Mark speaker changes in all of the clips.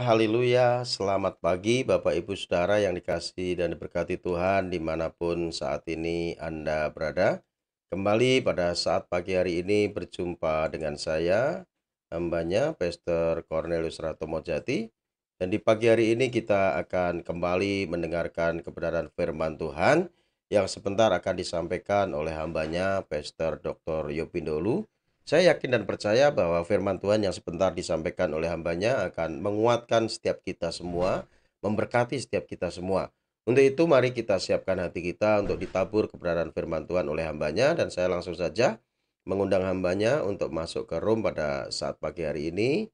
Speaker 1: haleluya, selamat pagi Bapak Ibu Saudara yang dikasihi dan diberkati Tuhan dimanapun saat ini Anda berada. Kembali pada saat pagi hari ini berjumpa dengan saya, hambanya Pastor Cornelius Ratomojati. Dan di pagi hari ini kita akan kembali mendengarkan kebenaran firman Tuhan yang sebentar akan disampaikan oleh hambanya Pastor Dr. Yopindolu. Saya yakin dan percaya bahwa firman Tuhan yang sebentar disampaikan oleh hambanya akan menguatkan setiap kita semua, memberkati setiap kita semua. Untuk itu mari kita siapkan hati kita untuk ditabur kebenaran firman Tuhan oleh hambanya. Dan saya langsung saja mengundang hambanya untuk masuk ke room pada saat pagi hari ini.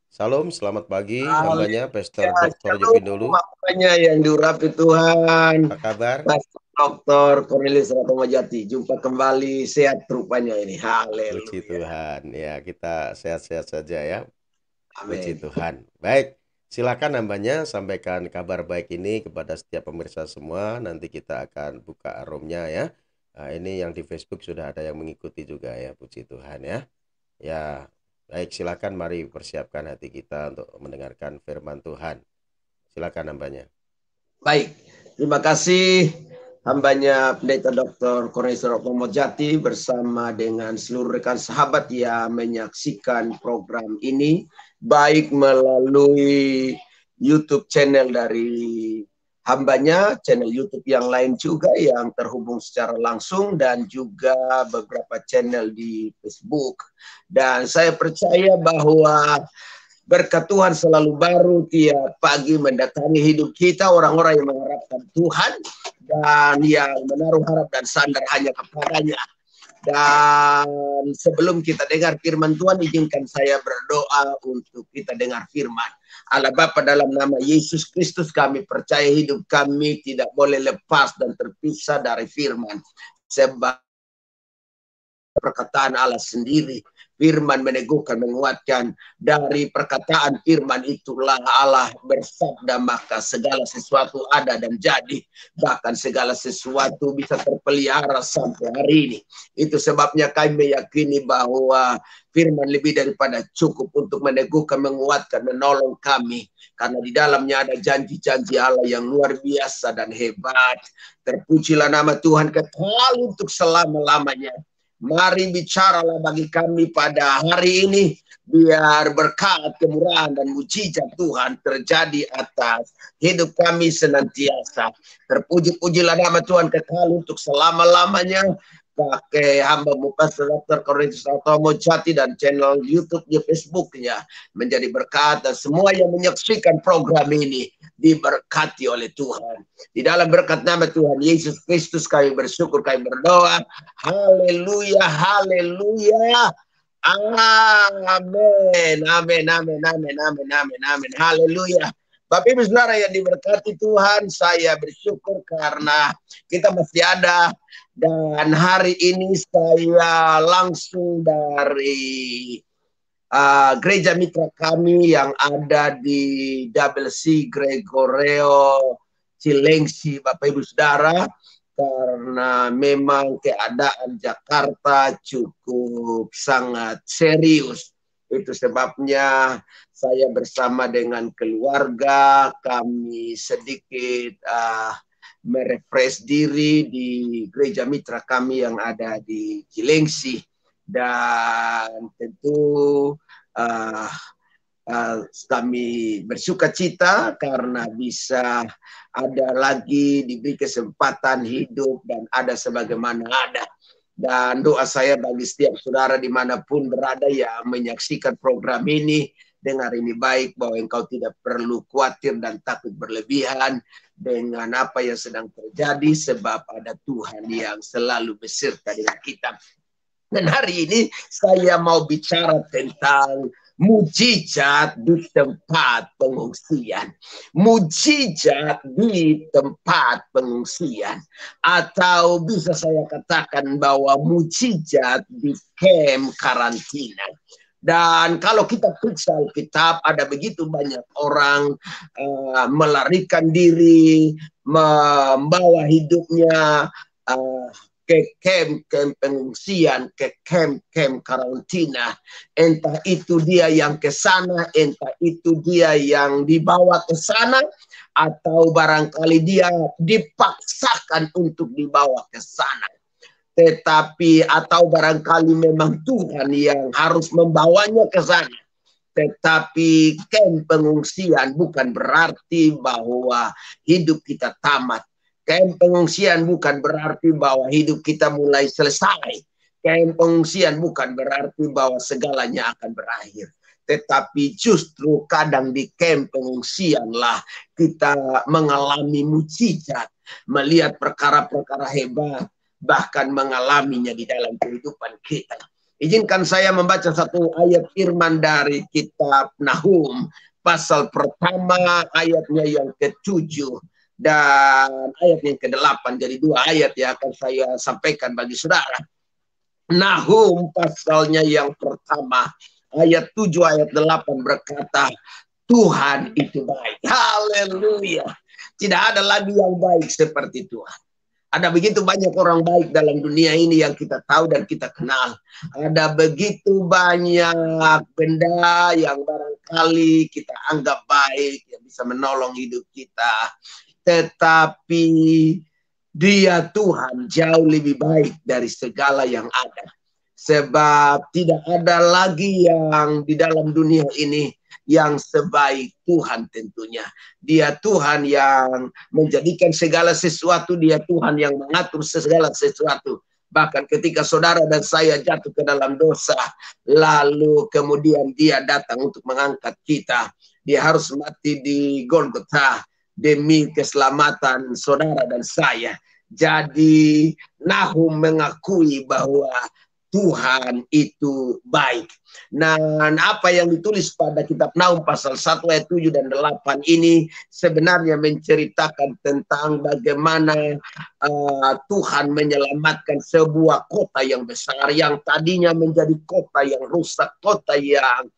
Speaker 1: Salam, selamat pagi hambanya Pastor
Speaker 2: Haleluya,
Speaker 1: Dr.
Speaker 2: shalom
Speaker 1: Yopindolu.
Speaker 2: apanya yang diurapi Tuhan.
Speaker 1: Apa kabar?
Speaker 2: Pastor Dr. Cornelius Ratomojati, jumpa kembali, sehat rupanya ini.
Speaker 1: Puji
Speaker 2: Haleluya.
Speaker 1: Tuhan. Ya, kita sehat-sehat saja ya. Puji
Speaker 2: Amin.
Speaker 1: Tuhan. Baik, silakan hambanya sampaikan kabar baik ini kepada setiap pemirsa semua. Nanti kita akan buka roomnya ya. Nah, ini yang di Facebook sudah ada yang mengikuti juga ya. Puji Tuhan ya. Ya, baik, silakan mari persiapkan hati kita untuk mendengarkan firman Tuhan. Silakan hambanya.
Speaker 2: Baik, terima kasih hambanya Pendeta Dr. Cornelius Ratomojati bersama dengan seluruh rekan sahabat yang menyaksikan program ini, baik melalui YouTube channel dari hambanya, channel YouTube yang lain juga yang terhubung secara langsung, dan juga beberapa channel di Facebook. Dan saya percaya bahwa berkat Tuhan selalu baru tiap pagi mendatangi hidup kita, orang-orang yang mengharapkan Tuhan dan yang menaruh harap dan sandar hanya kepadanya. Dan sebelum kita dengar firman Tuhan, izinkan saya berdoa untuk kita dengar firman. Allah Bapa, dalam nama Yesus Kristus kami percaya hidup kami tidak boleh lepas dan terpisah dari firman. Sebab perkataan Allah sendiri, firman meneguhkan, menguatkan. Dari perkataan firman itulah Allah bersabda, maka segala sesuatu ada dan jadi. Bahkan segala sesuatu bisa terpelihara sampai hari ini. Itu sebabnya kami meyakini bahwa firman lebih daripada cukup untuk meneguhkan, menguatkan, menolong kami. Karena di dalamnya ada janji-janji Allah yang luar biasa dan hebat. Terpujilah nama Tuhan kekal untuk selama-lamanya. Mari bicaralah bagi kami pada hari ini, biar berkat, kemurahan, dan mujizat Tuhan terjadi atas hidup kami senantiasa. Terpuji-pujilah nama Tuhan kekal untuk selama-lamanya. Pakai hamba-mu Pastor Dr. Cornelius Ratomojati dan channel YouTube di Facebooknya menjadi berkat, dan semua yang menyaksikan program ini diberkati oleh Tuhan. Di dalam berkat nama Tuhan Yesus Kristus kami bersyukur, kami berdoa. Haleluya, haleluya. Amin, amin, amin, amin, amin, amin, amin. Haleluya. Bapak Ibu Saudara yang diberkati Tuhan, saya bersyukur karena kita masih ada. Dan hari ini saya langsung dari gereja mitra kami yang ada di WC Gregorio Cilengsi, Bapak Ibu Saudara, karena memang keadaan Jakarta cukup sangat serius. Itu sebabnya saya bersama dengan keluarga kami sedikit merefresh diri di gereja mitra kami yang ada di Cilengsi. Dan tentu kami bersuka cita karena bisa ada lagi diberi kesempatan hidup dan ada sebagaimana ada. Dan doa saya bagi setiap saudara dimanapun berada yang menyaksikan program ini, dengar ini baik, bahwa engkau tidak perlu khawatir dan takut berlebihan dengan apa yang sedang terjadi, sebab ada Tuhan yang selalu beserta dengan kita. Dan hari ini saya mau bicara tentang mujizat di tempat pengungsian. Mujizat di tempat pengungsian. Atau bisa saya katakan bahwa mujizat di camp karantina. Dan kalau kita periksa Alkitab, ada begitu banyak orang melarikan diri, membawa hidupnya ke kem-kem pengungsian, ke kem-kem karantina. Entah itu dia yang ke sana, entah itu dia yang dibawa ke sana, atau barangkali dia dipaksakan untuk dibawa ke sana. Tetapi atau barangkali memang Tuhan yang harus membawanya ke sana. Tetapi kem pengungsian bukan berarti bahwa hidup kita tamat. Kem pengungsian bukan berarti bahwa hidup kita mulai selesai. Kem pengungsian bukan berarti bahwa segalanya akan berakhir. Tetapi justru kadang di kem pengungsianlah kita mengalami mujizat, melihat perkara-perkara hebat, bahkan mengalaminya di dalam kehidupan kita. Izinkan saya membaca satu ayat firman dari kitab Nahum, pasal pertama ayatnya yang ke-7 dan ayat yang ke-8. Jadi 2 ayat yang akan saya sampaikan bagi saudara. Nahum pasalnya yang pertama, ayat 7, ayat 8 berkata, Tuhan itu baik. Haleluya. Tidak ada lagi yang baik seperti Tuhan. Ada begitu banyak orang baik dalam dunia ini yang kita tahu dan kita kenal. Ada begitu banyak benda yang barangkali kita anggap baik, yang bisa menolong hidup kita. Tetapi Dia Tuhan jauh lebih baik dari segala yang ada. Sebab tidak ada lagi yang di dalam dunia ini yang sebaik Tuhan tentunya. Dia Tuhan yang menjadikan segala sesuatu, Dia Tuhan yang mengatur segala sesuatu. Bahkan ketika saudara dan saya jatuh ke dalam dosa, lalu kemudian Dia datang untuk mengangkat kita. Dia harus mati di Golgota demi keselamatan saudara dan saya. Jadi Nahum mengakui bahwa Tuhan itu baik. Dan apa yang ditulis pada kitab Nahum pasal 1 ayat 7 dan 8 ini sebenarnya menceritakan tentang bagaimana Tuhan menyelamatkan sebuah kota yang besar yang tadinya menjadi kota yang rusak, kota yang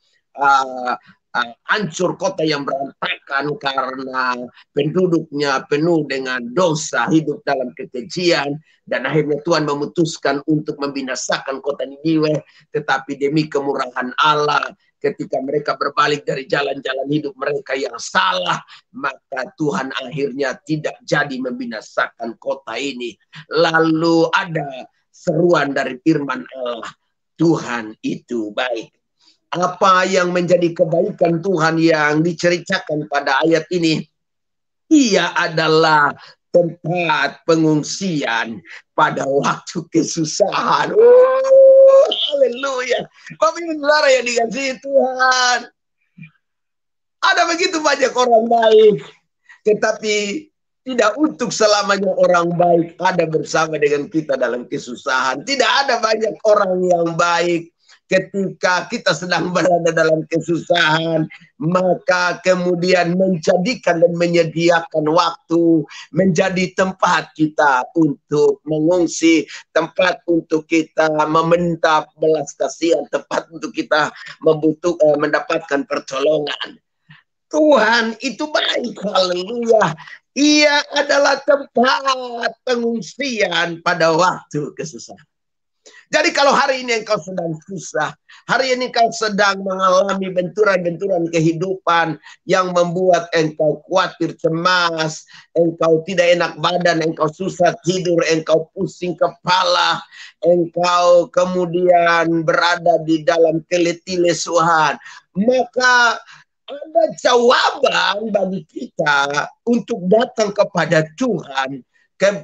Speaker 2: hancur, kota yang berantakan karena penduduknya penuh dengan dosa, hidup dalam kekejian, dan akhirnya Tuhan memutuskan untuk membinasakan kota Niniwe. Tetapi demi kemurahan Allah, ketika mereka berbalik dari jalan-jalan hidup mereka yang salah, maka Tuhan akhirnya tidak jadi membinasakan kota ini. Lalu ada seruan dari firman Allah, Tuhan itu baik. Apa yang menjadi kebaikan Tuhan yang diceritakan pada ayat ini? Ia adalah tempat pengungsian pada waktu kesusahan. Oh, haleluya. Bapak Ibu Saudara yang dikasihi Tuhan. Ada begitu banyak orang baik, tetapi tidak untuk selamanya orang baik ada bersama dengan kita dalam kesusahan. Tidak ada banyak orang yang baik ketika kita sedang berada dalam kesusahan, maka kemudian menjadikan dan menyediakan waktu menjadi tempat kita untuk mengungsi, tempat untuk kita meminta belas kasihan, tempat untuk kita mendapatkan pertolongan. Tuhan itu baik, haleluya. Ia adalah tempat pengungsian pada waktu kesusahan. Jadi kalau hari ini engkau sedang susah, hari ini engkau sedang mengalami benturan-benturan kehidupan yang membuat engkau khawatir, cemas, engkau tidak enak badan, engkau susah tidur, engkau pusing kepala, engkau kemudian berada di dalam keletilesuhan, maka ada jawaban bagi kita untuk datang kepada Tuhan,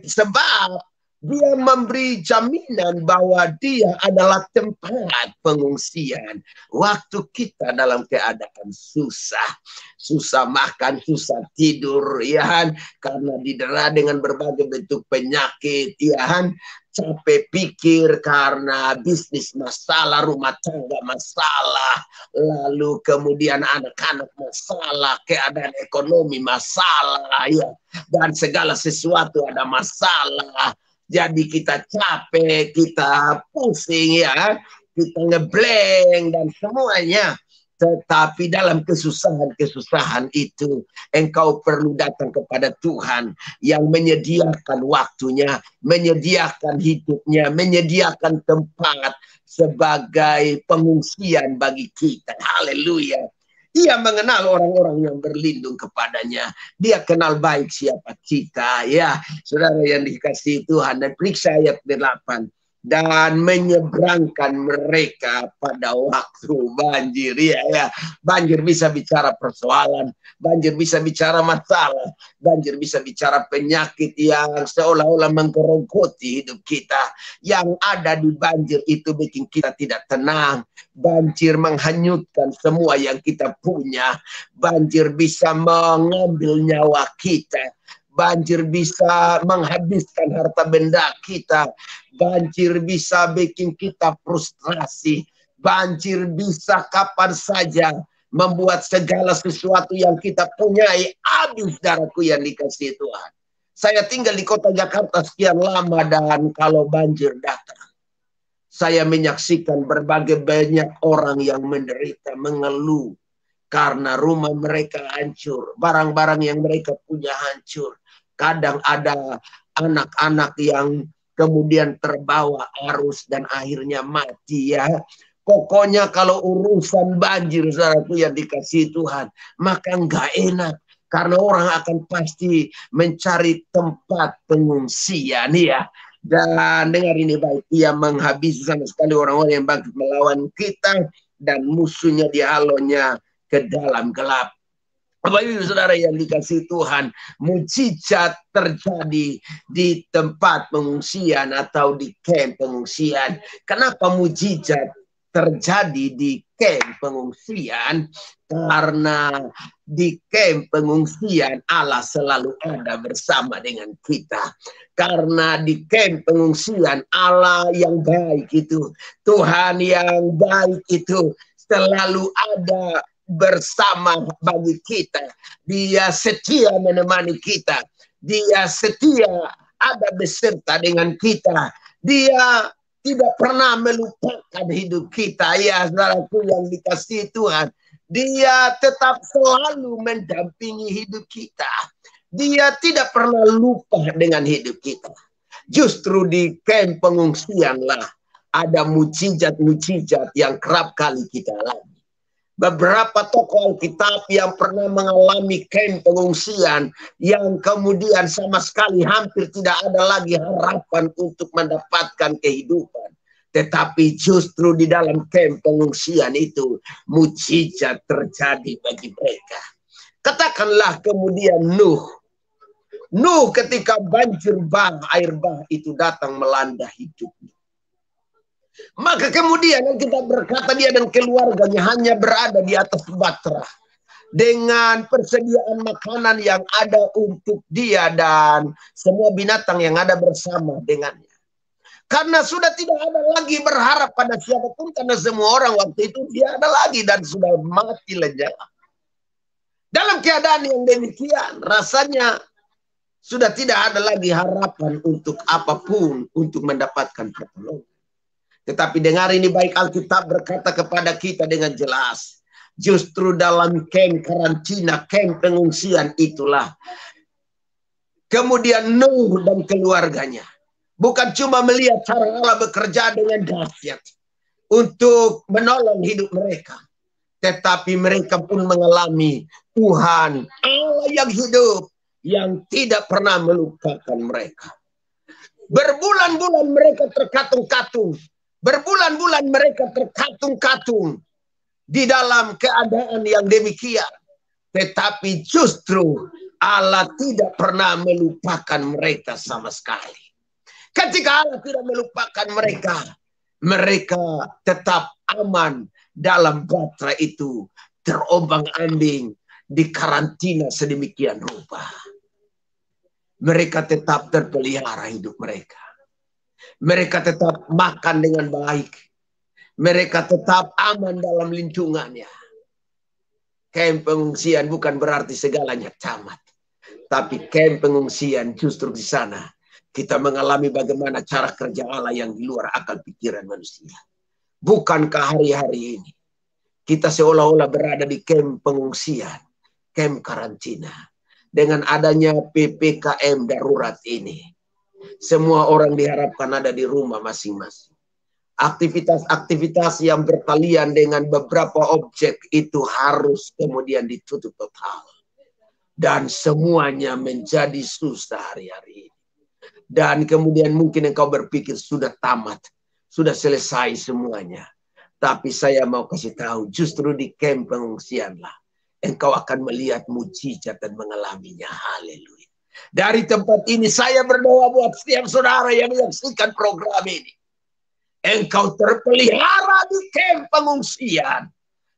Speaker 2: sebab Dia memberi jaminan bahwa Dia adalah tempat pengungsian. Waktu kita dalam keadaan susah, susah makan, susah tidur, ya kan? Karena didera dengan berbagai bentuk penyakit, ya kan? Capek pikir karena bisnis masalah, rumah tangga masalah, lalu kemudian anak-anak masalah, keadaan ekonomi masalah, ya, dan segala sesuatu ada masalah. Jadi kita capek, kita pusing, ya, kita ngeblank dan semuanya. Tetapi dalam kesusahan-kesusahan itu, engkau perlu datang kepada Tuhan yang menyediakan waktunya, menyediakan hidupnya, menyediakan tempat sebagai pengungsian bagi kita. Haleluya. Dia mengenal orang-orang yang berlindung kepadanya. Dia kenal baik siapa kita. Ya, saudara yang dikasihi Tuhan. Dan periksa ayat 8. Dan menyeberangkan mereka pada waktu banjir. Ya. Banjir bisa bicara persoalan, banjir bisa bicara masalah, banjir bisa bicara penyakit yang seolah-olah menggerogoti hidup kita. Yang ada di banjir itu bikin kita tidak tenang. Banjir menghanyutkan semua yang kita punya. Banjir bisa mengambil nyawa kita. Banjir bisa menghabiskan harta benda kita. Banjir bisa bikin kita frustrasi. Banjir bisa kapan saja membuat segala sesuatu yang kita punyai habis, darahku yang dikasihi Tuhan. Saya tinggal di kota Jakarta sekian lama, dan kalau banjir datang, saya menyaksikan berbagai banyak orang yang menderita, mengeluh karena rumah mereka hancur, barang-barang yang mereka punya hancur. Kadang ada anak-anak yang kemudian terbawa arus dan akhirnya mati, ya. Pokoknya kalau urusan banjir, saudaraku yang dikasihi Tuhan, maka enggak enak. Karena orang akan pasti mencari tempat pengungsian, ya. Dan dengar ini baik, ia menghabisi sama sekali orang-orang yang bangkit melawan kita, dan musuhnya dihalaunya ke dalam gelap. Bapak Ibu Saudara yang dikasihi Tuhan, mujizat terjadi di tempat pengungsian atau di kamp pengungsian. Kenapa mujizat terjadi di kamp pengungsian? Karena di kamp pengungsian Allah selalu ada bersama dengan kita. Karena di kamp pengungsian Allah yang baik itu, Tuhan yang baik itu selalu ada bersama bagi kita. Dia setia menemani kita. Dia setia ada beserta dengan kita. Dia tidak pernah melupakan hidup kita. Ya, saudaraku yang dikasihi Tuhan, dia tetap selalu mendampingi hidup kita. Dia tidak pernah lupa dengan hidup kita. Justru di kamp pengungsianlah ada mujizat-mujizat yang kerap kali kita alami. Beberapa tokoh Alkitab yang pernah mengalami kamp pengungsian yang kemudian sama sekali hampir tidak ada lagi harapan untuk mendapatkan kehidupan. Tetapi justru di dalam kamp pengungsian itu mujizat terjadi bagi mereka. Katakanlah kemudian Nuh ketika banjir air bah itu datang melanda hidupnya. Maka kemudian kita berkata dia dan keluarganya hanya berada di atas batra dengan persediaan makanan yang ada untuk dia dan semua binatang yang ada bersama dengannya. Karena sudah tidak ada lagi berharap pada siapapun, karena semua orang waktu itu dia ada lagi dan sudah mati lenyap. Dalam keadaan yang demikian, rasanya sudah tidak ada lagi harapan untuk apapun untuk mendapatkan pertolongan. Tetapi dengar ini baik, Alkitab berkata kepada kita dengan jelas. Justru dalam kamp karantina, kamp pengungsian itulah. Kemudian Nuh dan keluarganya. Bukan cuma melihat cara Allah bekerja dengan dahsyat untuk menolong hidup mereka. Tetapi mereka pun mengalami Tuhan, Allah yang hidup, yang tidak pernah melupakan mereka. Berbulan-bulan mereka terkatung-katung. Berbulan-bulan mereka terkatung-katung di dalam keadaan yang demikian. Tetapi justru Allah tidak pernah melupakan mereka sama sekali. Ketika Allah tidak melupakan mereka, mereka tetap aman dalam batra itu, terombang-ambing, dikarantina sedemikian rupa. Mereka tetap terpelihara hidup mereka. Mereka tetap makan dengan baik. Mereka tetap aman dalam lingkungannya. Kamp pengungsian bukan berarti segalanya camat. Tapi kamp pengungsian justru di sana kita mengalami bagaimana cara kerja Allah yang di luar akal pikiran manusia. Bukankah hari-hari ini Kita seolah-olah berada di kamp pengungsian, kamp karantina. Dengan adanya PPKM darurat ini, semua orang diharapkan ada di rumah masing-masing. Aktivitas-aktivitas yang berkalian dengan beberapa objek itu harus kemudian ditutup total. Dan semuanya menjadi susah hari-hari ini. Dan kemudian mungkin engkau berpikir sudah tamat, sudah selesai semuanya. Tapi saya mau kasih tahu, justru di kamp pengungsianlah engkau akan melihat mujizat dan mengalaminya. Haleluya. Dari tempat ini saya berdoa buat setiap saudara yang menyaksikan program ini. Engkau terpelihara di kamp pengungsian.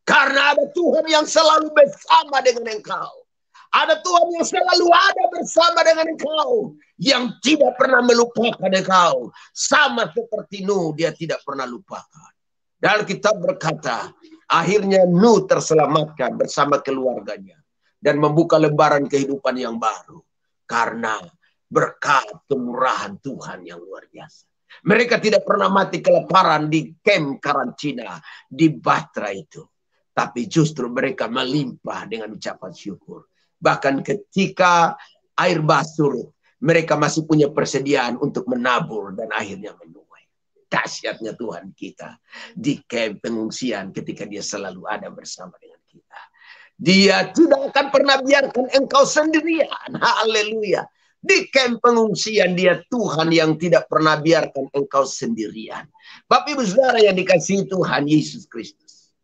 Speaker 2: Karena ada Tuhan yang selalu bersama dengan engkau. Ada Tuhan yang selalu ada bersama dengan engkau. Yang tidak pernah melupakan engkau. Sama seperti Nuh, dia tidak pernah lupakan. Dan Alkitab berkata, akhirnya Nuh terselamatkan bersama keluarganya. Dan membuka lembaran kehidupan yang baru. Karena berkat kemurahan Tuhan yang luar biasa. Mereka tidak pernah mati kelaparan di kamp karantina di Batra itu. Tapi justru mereka melimpah dengan ucapan syukur. Bahkan ketika air bah surut, mereka masih punya persediaan untuk menabur dan akhirnya menuai. Dahsyatnya Tuhan kita di kamp pengungsian ketika dia selalu ada bersama dengan kita. Dia tidak akan pernah biarkan engkau sendirian. Haleluya. Di kamp pengungsian dia Tuhan yang tidak pernah biarkan engkau sendirian. Bapak Ibu Saudara yang dikasihi Tuhan Yesus Kristus.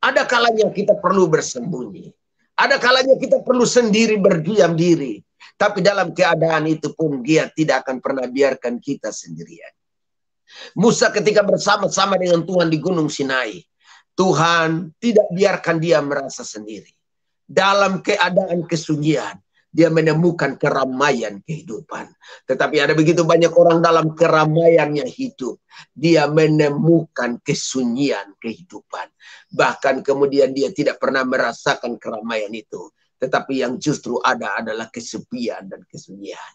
Speaker 2: Ada kalanya kita perlu bersembunyi. Ada kalanya kita perlu sendiri berdiam diri. Tapi dalam keadaan itu pun dia tidak akan pernah biarkan kita sendirian. Musa ketika bersama-sama dengan Tuhan di Gunung Sinai. Tuhan tidak biarkan dia merasa sendiri. Dalam keadaan kesunyian. Dia menemukan keramaian kehidupan. Tetapi ada begitu banyak orang dalam keramaiannya hidup. Dia menemukan kesunyian kehidupan. Bahkan kemudian dia tidak pernah merasakan keramaian itu. Tetapi yang justru ada adalah kesepian dan kesunyian.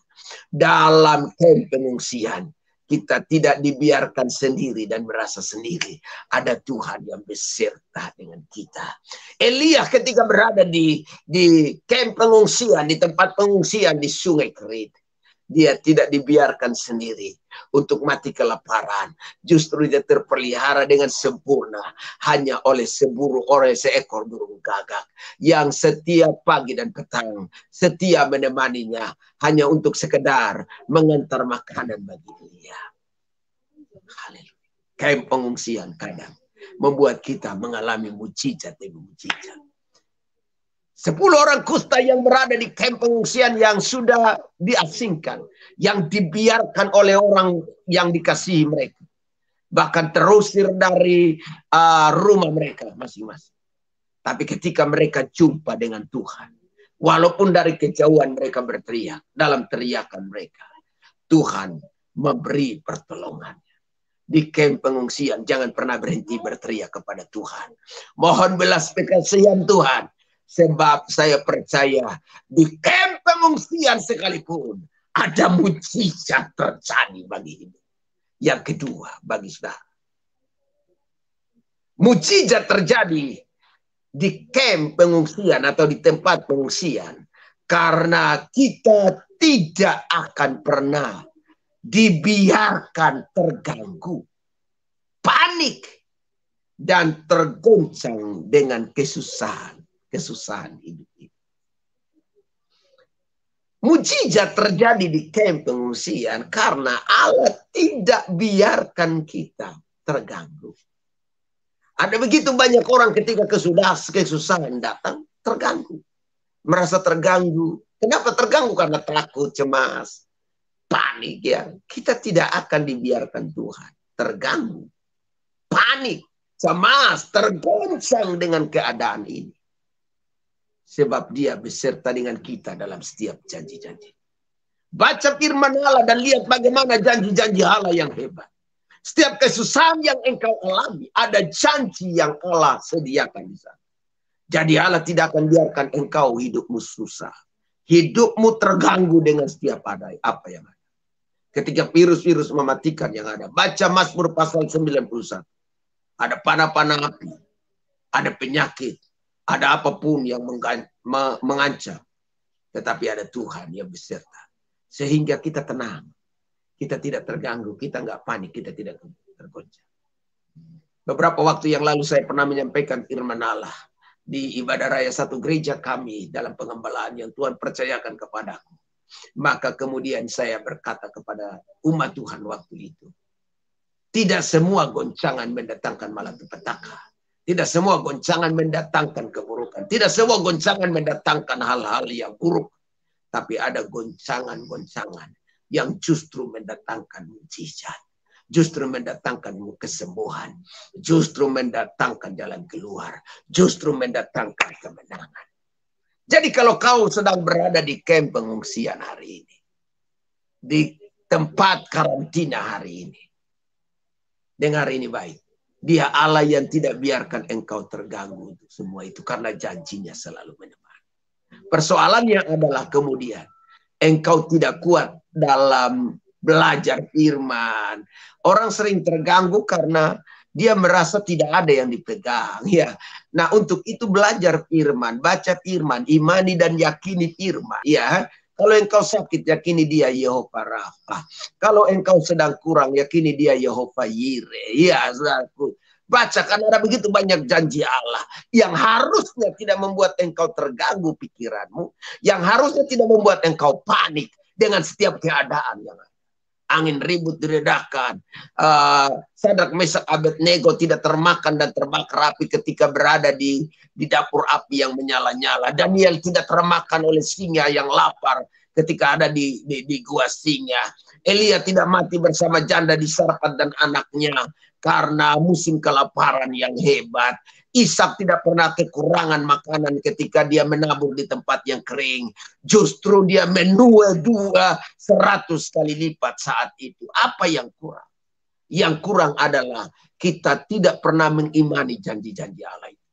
Speaker 2: Dalam kamp pengungsian. Kita tidak dibiarkan sendiri dan merasa sendiri. Ada Tuhan yang beserta dengan kita. Elia ketika berada di kamp pengungsian, di tempat pengungsian di Sungai Kerit. Dia tidak dibiarkan sendiri untuk mati kelaparan. Justru dia terpelihara dengan sempurna. Hanya oleh seekor burung gagak. Yang setiap pagi dan petang setia menemaninya. Hanya untuk sekedar mengantar makanan bagi dia. Haleluya. Kamp pengungsian kadang membuat kita mengalami mujizat demi mujizat. 10 orang kusta yang berada di kamp pengungsian yang sudah diasingkan. Yang dibiarkan oleh orang yang dikasihi mereka. Bahkan terusir dari rumah mereka masing-masing. Tapi ketika mereka jumpa dengan Tuhan. Walaupun dari kejauhan mereka berteriak. Dalam teriakan mereka. Tuhan memberi pertolongan. Di kamp pengungsian jangan pernah berhenti berteriak kepada Tuhan. Mohon belas kasihan Tuhan. Sebab saya percaya di kamp pengungsian sekalipun ada mujizat terjadi bagi hidup. Yang kedua bagi saudara. Mujizat terjadi di kamp pengungsian atau di tempat pengungsian. Karena kita tidak akan pernah dibiarkan terganggu, panik, dan tergoncang dengan kesusahan hidup ini. Mujizat terjadi di kamp pengungsian karena Allah tidak biarkan kita terganggu. Ada begitu banyak orang ketika kesusahan datang terganggu. Merasa terganggu. Kenapa terganggu? Karena takut, cemas, panik ya. Kita tidak akan dibiarkan Tuhan terganggu, panik, cemas, tergoncang dengan keadaan ini. Sebab dia beserta dengan kita dalam setiap janji-janji. Baca firman Allah dan lihat bagaimana janji-janji Allah yang hebat. Setiap kesusahan yang engkau alami, ada janji yang Allah sediakan di sana. Jadi Allah tidak akan biarkan engkau hidupmu susah. Hidupmu terganggu dengan setiap apa yang ada. Ketika virus-virus mematikan yang ada. Baca Mazmur pasal 91. Ada panah-panah api. ada penyakit, ada apapun yang mengancam. Tetapi ada Tuhan yang beserta. Sehingga kita tenang. Kita tidak terganggu, kita nggak panik, kita tidak tergoncang. Beberapa waktu yang lalu saya pernah menyampaikan firman Allah di ibadah raya satu gereja kami dalam pengembalaan yang Tuhan percayakan kepadaku. Maka kemudian saya berkata kepada umat Tuhan waktu itu, tidak semua goncangan mendatangkan malapetaka. Tidak semua goncangan mendatangkan keburukan. Tidak semua goncangan mendatangkan hal-hal yang buruk. Tapi ada goncangan-goncangan yang justru mendatangkan mujizat. Justru mendatangkan kesembuhan. Justru mendatangkan jalan keluar. Justru mendatangkan kemenangan. Jadi kalau kau sedang berada di kamp pengungsian hari ini. Di tempat karantina hari ini. Dengar ini baik. Dia Allah yang tidak biarkan engkau terganggu untuk semua itu. Karena janjinya selalu menemani. Persoalannya adalah kemudian. Engkau tidak kuat dalam belajar firman. Orang sering terganggu karena dia merasa tidak ada yang dipegang. Ya. Nah untuk itu belajar firman. Baca firman. Imani dan yakini firman. Ya. Kalau engkau sakit, yakini dia Yehova Rafa. Kalau engkau sedang kurang, yakini dia Yehova Yire. Ya, saudaraku. Baca, karena ada begitu banyak janji Allah. Yang harusnya tidak membuat engkau terganggu pikiranmu. Yang harusnya tidak membuat engkau panik dengan setiap keadaan yang ada. Angin ribut diredakan. Sadrak Mesak Abednego tidak termakan dan terbakar api ketika berada di dapur api yang menyala-nyala. Daniel tidak termakan oleh singa yang lapar ketika ada di gua singa. Elia tidak mati bersama janda di Sarfat dan anaknya karena musim kelaparan yang hebat. Ishak tidak pernah kekurangan makanan ketika dia menabur di tempat yang kering. Justru dia menuai 100 kali lipat saat itu. Apa yang kurang? Yang kurang adalah kita tidak pernah mengimani janji-janji Allah itu.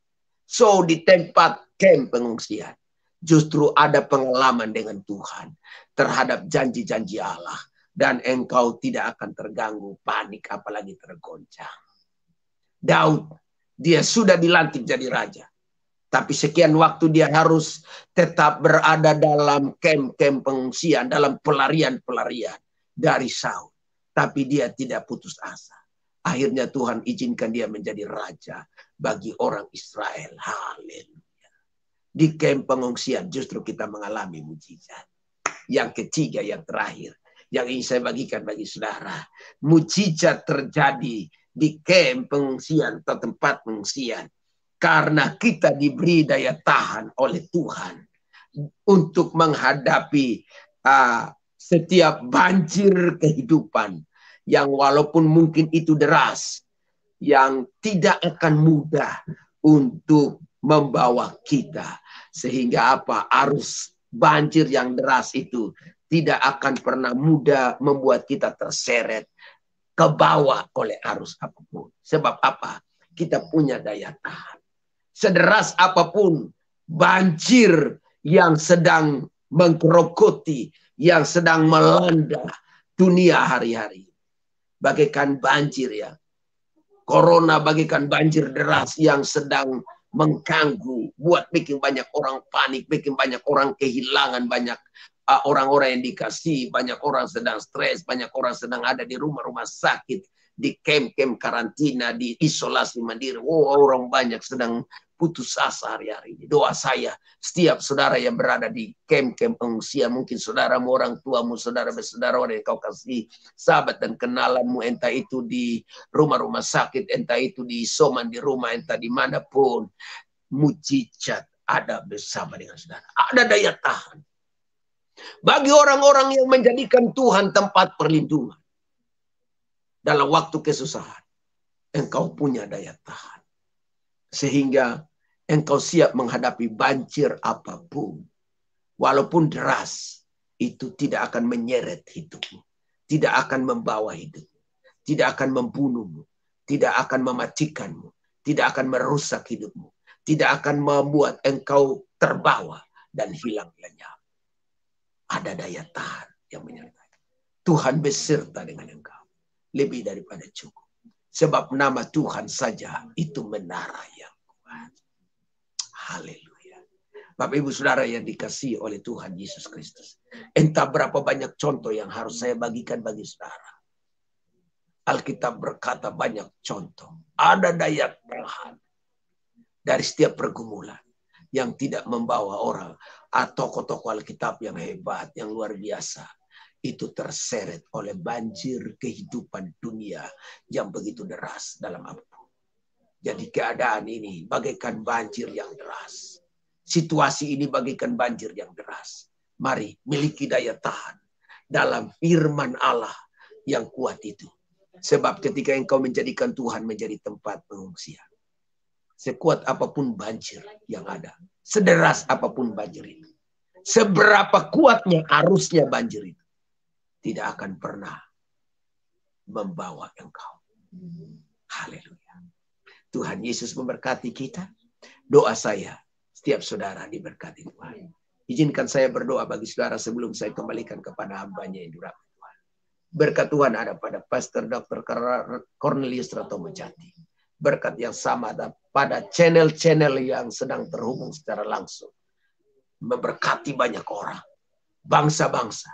Speaker 2: So di tempat kamp pengungsian, justru ada pengalaman dengan Tuhan terhadap janji-janji Allah. Dan engkau tidak akan terganggu, panik, apalagi tergoncang. Daud, dia sudah dilantik jadi raja. Tapi sekian waktu dia harus tetap berada dalam kamp-kamp pengungsian, dalam pelarian-pelarian dari Saul. Tapi dia tidak putus asa. Akhirnya Tuhan izinkan dia menjadi raja bagi orang Israel. Haleluya. Di kamp pengungsian justru kita mengalami mujizat. Yang ketiga, yang terakhir, yang ingin saya bagikan bagi saudara. Mujizat terjadi di kamp pengungsian atau tempat pengungsian. Karena kita diberi daya tahan oleh Tuhan. Untuk menghadapi setiap banjir kehidupan. Yang walaupun mungkin itu deras. Yang tidak akan mudah untuk membawa kita. Sehingga apa? Arus banjir yang deras itu tidak akan pernah mudah membuat kita terseret ke bawah oleh arus apapun. Sebab apa? Kita punya daya tahan. Sederas apapun banjir yang sedang menggerogoti, yang sedang melanda dunia hari-hari. Bagaikan banjir ya. Corona bagaikan banjir deras yang sedang mengganggu, buat bikin banyak orang panik, bikin banyak orang kehilangan banyak orang-orang yang dikasih, banyak orang sedang stres, banyak orang sedang ada di rumah-rumah sakit, di kamp-kamp karantina, di isolasi mandiri. Orang banyak sedang putus asa hari-hari ini. Doa saya, setiap saudara yang berada di kamp-kamp pengungsian, mungkin saudaramu, orang tuamu, saudara-saudara orang yang kau kasih, sahabat dan kenalanmu, entah itu di rumah-rumah sakit, entah itu di isoman di rumah, entah dimanapun, mujizat ada bersama dengan saudara. Ada daya tahan. Bagi orang-orang yang menjadikan Tuhan tempat perlindungan. Dalam waktu kesusahan, engkau punya daya tahan. Sehingga engkau siap menghadapi banjir apapun. Walaupun deras, itu tidak akan menyeret hidupmu. Tidak akan membawa hidupmu. Tidak akan membunuhmu. Tidak akan mematikanmu. Tidak akan merusak hidupmu. Tidak akan membuat engkau terbawa dan hilang lenyap. Ada daya tahan yang menyertai. Tuhan beserta dengan engkau. Lebih daripada cukup. Sebab nama Tuhan saja itu menara yang kuat. Tuhan. Haleluya. Bapak Ibu Saudara yang dikasihi oleh Tuhan Yesus Kristus. Entah berapa banyak contoh yang harus saya bagikan bagi saudara. Alkitab berkata banyak contoh. Ada daya tahan dari setiap pergumulan yang tidak membawa orang atau tokoh-tokoh Alkitab yang hebat, yang luar biasa. Itu terseret oleh banjir kehidupan dunia yang begitu deras dalam apapun. Jadi keadaan ini bagaikan banjir yang deras. Situasi ini bagaikan banjir yang deras. Mari miliki daya tahan dalam firman Allah yang kuat itu. Sebab ketika engkau menjadikan Tuhan menjadi tempat pengungsian, sekuat apapun banjir yang ada, sederas apapun banjir itu, seberapa kuatnya arusnya banjir itu, tidak akan pernah membawa engkau. Haleluya. Tuhan Yesus memberkati kita. Doa saya, setiap saudara diberkati Tuhan. Izinkan saya berdoa bagi saudara sebelum saya kembalikan kepada hambanya yang durhaka Tuhan. Berkat Tuhan ada pada Pastor Dr. Cornelius Ratomo Jati. Berkat yang sama ada pada channel-channel yang sedang terhubung secara langsung. Memberkati banyak orang, bangsa-bangsa.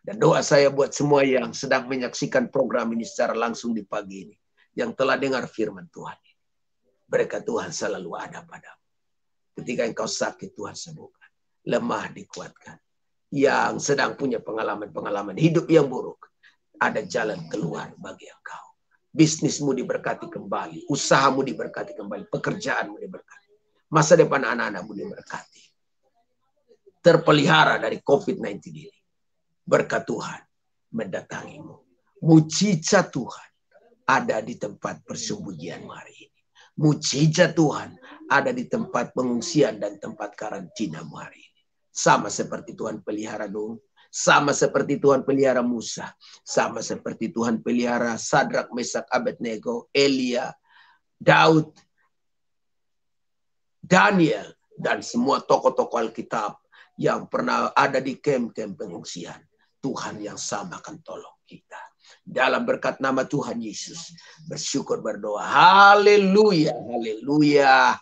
Speaker 2: Dan doa saya buat semua yang sedang menyaksikan program ini secara langsung di pagi ini, yang telah dengar firman Tuhan. Berkat Tuhan selalu ada padamu. Ketika engkau sakit, Tuhan sembuhkan. Lemah dikuatkan. Yang sedang punya pengalaman-pengalaman hidup yang buruk, ada jalan keluar bagi engkau. Bisnismu diberkati kembali. Usahamu diberkati kembali. Pekerjaanmu diberkati. Masa depan anak-anakmu diberkati. Terpelihara dari COVID-19 ini. Berkat Tuhan mendatangimu. Mujizat Tuhan ada di tempat persembunyianmu hari ini. Mujizat Tuhan ada di tempat pengungsian dan tempat karantinamu hari ini. Sama seperti Tuhan pelihara Nuh, sama seperti Tuhan pelihara Musa, sama seperti Tuhan pelihara Sadrak, Mesak, Abednego, Elia, Daud, Daniel, dan semua tokoh-tokoh Alkitab yang pernah ada di kem-kem pengungsian. Tuhan yang sama akan tolong kita. Dalam berkat nama Tuhan Yesus, bersyukur berdoa. Haleluya, haleluya,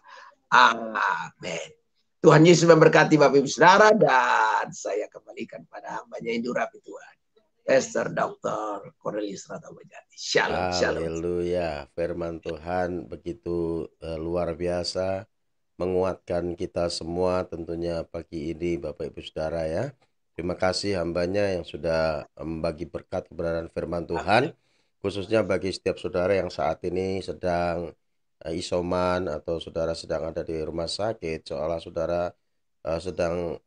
Speaker 2: amin. Tuhan Yesus memberkati Bapak Ibu Saudara, dan saya kembalikan pada hambanya yang durapi Tuhan, Pastor Dr. Cornelius Ratomo Jati. Shalom, shalom.
Speaker 1: Haleluya, firman Tuhan begitu luar biasa, menguatkan kita semua tentunya pagi ini Bapak Ibu Saudara ya. Terima kasih hambanya yang sudah membagi berkat kebenaran firman Tuhan, khususnya bagi setiap saudara yang saat ini sedang isoman atau saudara sedang ada di rumah sakit, seolah saudara sedang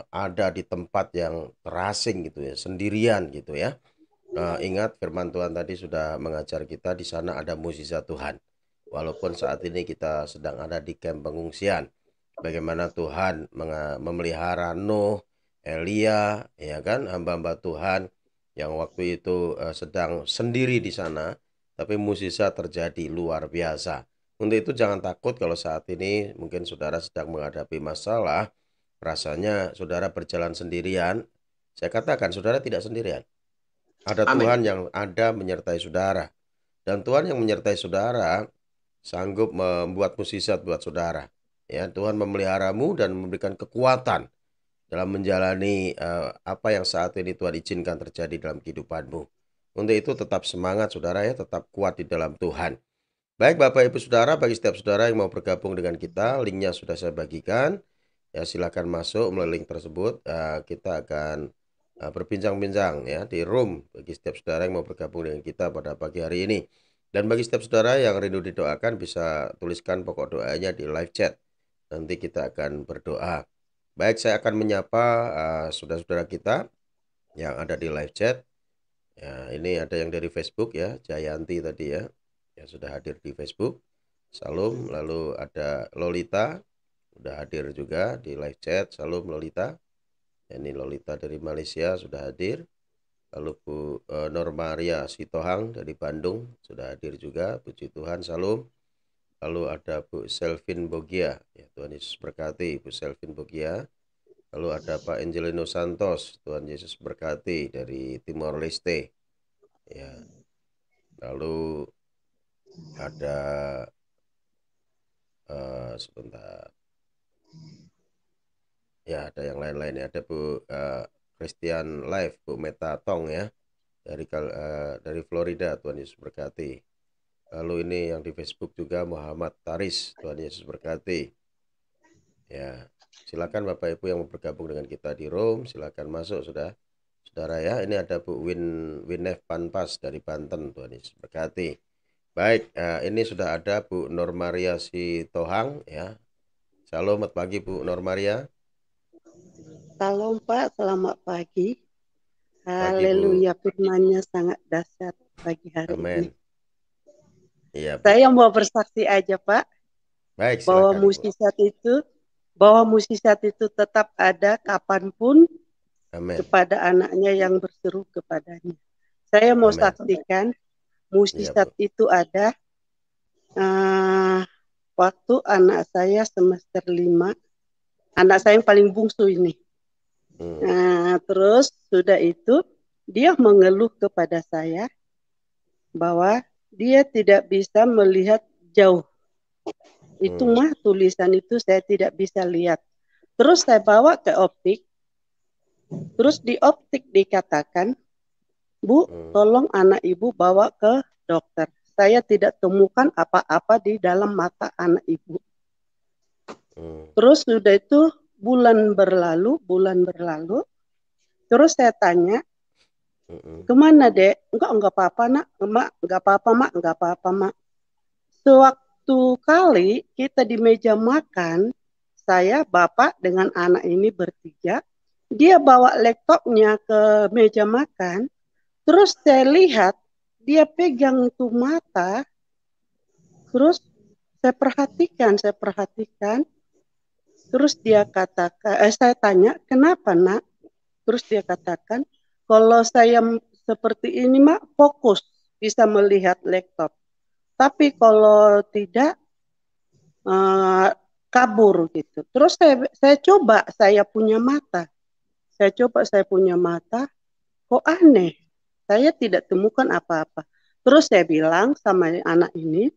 Speaker 1: ada di tempat yang terasing gitu ya, sendirian gitu ya. Ingat firman Tuhan tadi sudah mengajar kita di sana ada mukjizat Tuhan. Walaupun saat ini kita sedang ada di kamp pengungsian, bagaimana Tuhan memelihara Nuh, Elia, ya kan, hamba-hamba Tuhan yang waktu itu sedang sendiri di sana, tapi mukjizat terjadi luar biasa. Untuk itu jangan takut kalau saat ini mungkin saudara sedang menghadapi masalah, rasanya saudara berjalan sendirian. Saya katakan saudara tidak sendirian. Ada
Speaker 2: Amin.
Speaker 1: Tuhan yang ada menyertai saudara. Dan Tuhan yang menyertai saudara sanggup membuat mukjizat buat saudara. Ya, Tuhan memeliharamu dan memberikan kekuatan dalam menjalani apa yang saat ini Tuhan izinkan terjadi dalam kehidupanmu. Untuk itu tetap semangat saudara ya, tetap kuat di dalam Tuhan. Baik Bapak Ibu Saudara, bagi setiap saudara yang mau bergabung dengan kita, linknya sudah saya bagikan. Ya, silakan masuk melalui link tersebut. Kita akan berbincang-bincang ya di room bagi setiap saudara yang mau bergabung dengan kita pada pagi hari ini. Dan bagi setiap saudara yang rindu didoakan bisa tuliskan pokok doanya di live chat. Nanti kita akan berdoa. Baik, saya akan menyapa saudara-saudara kita yang ada di live chat. Ya, ini ada yang dari Facebook ya, Jayanti tadi ya, yang sudah hadir di Facebook. Salam, lalu ada Lolita, sudah hadir juga di live chat. Salam Lolita. Ini Lolita dari Malaysia sudah hadir. Lalu Bu Normaria Sitohang dari Bandung sudah hadir juga. Puji Tuhan, salam. Lalu ada Bu Selvin Bogia, ya, Tuhan Yesus berkati Bu Selvin Bogia. Lalu ada Pak Angelino Santos, Tuhan Yesus berkati dari Timor Leste. Ya. Lalu ada Sebentar. Ya, ada yang lain-lain ya. Ada Bu Christian Live, Bu Meta Tong ya. Dari Florida, Tuhan Yesus berkati. Lalu ini yang di Facebook juga Muhammad Taris, Tuhan Yesus berkati. Ya, silakan Bapak Ibu yang mau bergabung dengan kita di room, silakan masuk sudah. Saudara ya, ini ada Bu Winef Panpas dari Banten, Tuhan Yesus berkati. Baik, ini sudah ada Bu Nur Maria Sitohang ya. Shalom, selamat pagi Bu Nur Maria.
Speaker 3: Salam Pak, selamat pagi.
Speaker 1: Pagi,
Speaker 3: Haleluya, firman-Nya sangat dahsyat pagi hari ini.
Speaker 1: Amin. Iya, Bu.
Speaker 3: Saya mau bersaksi aja Pak,
Speaker 1: Baik,
Speaker 3: bahwa
Speaker 1: silakan,
Speaker 3: mukjizat itu tetap ada kapanpun
Speaker 1: Amin.
Speaker 3: kepada anaknya yang berseru kepadanya. Saya mau
Speaker 1: Amin.
Speaker 3: saksikan mukjizat itu ada waktu anak saya semester 5, anak saya yang paling bungsu ini. Terus sudah itu dia mengeluh kepada saya bahwa dia tidak bisa melihat jauh. Itu mah tulisan itu saya tidak bisa lihat. Terus saya bawa ke optik. Terus di optik dikatakan, Bu, tolong anak ibu bawa ke dokter. Saya tidak temukan apa-apa di dalam mata anak ibu. Terus sudah itu bulan berlalu. Terus saya tanya, kemana Dek? Enggak apa-apa nak, Mak, enggak apa-apa Mak, enggak apa-apa Mak. Sewaktu kali kita di meja makan, saya, Bapak dengan anak ini bertiga, dia bawa laptopnya ke meja makan, terus saya lihat dia pegang tuh mata, terus saya perhatikan, terus dia katakan, saya tanya, kenapa nak? Terus dia katakan, kalau saya seperti ini Mak, fokus, bisa melihat laptop. Tapi kalau tidak, kabur gitu. Terus saya coba saya punya mata. Kok aneh? Saya tidak temukan apa-apa. Terus saya bilang sama anak ini,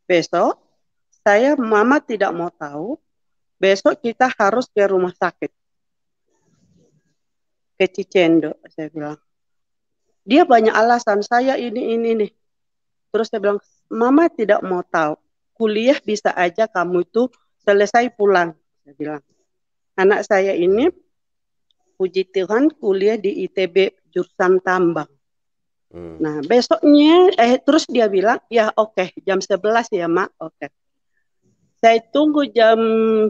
Speaker 3: besok Mama tidak mau tahu, besok kita harus ke rumah sakit. Ke Cicendo, saya bilang. Dia banyak alasan, saya ini nih. Terus saya bilang, Mama tidak mau tahu. Kuliah bisa aja kamu itu selesai pulang. Saya bilang. Anak saya ini, puji Tuhan, kuliah di ITB jurusan tambang. Nah, besoknya, terus dia bilang, ya oke, jam 11 ya Mak, oke. Saya tunggu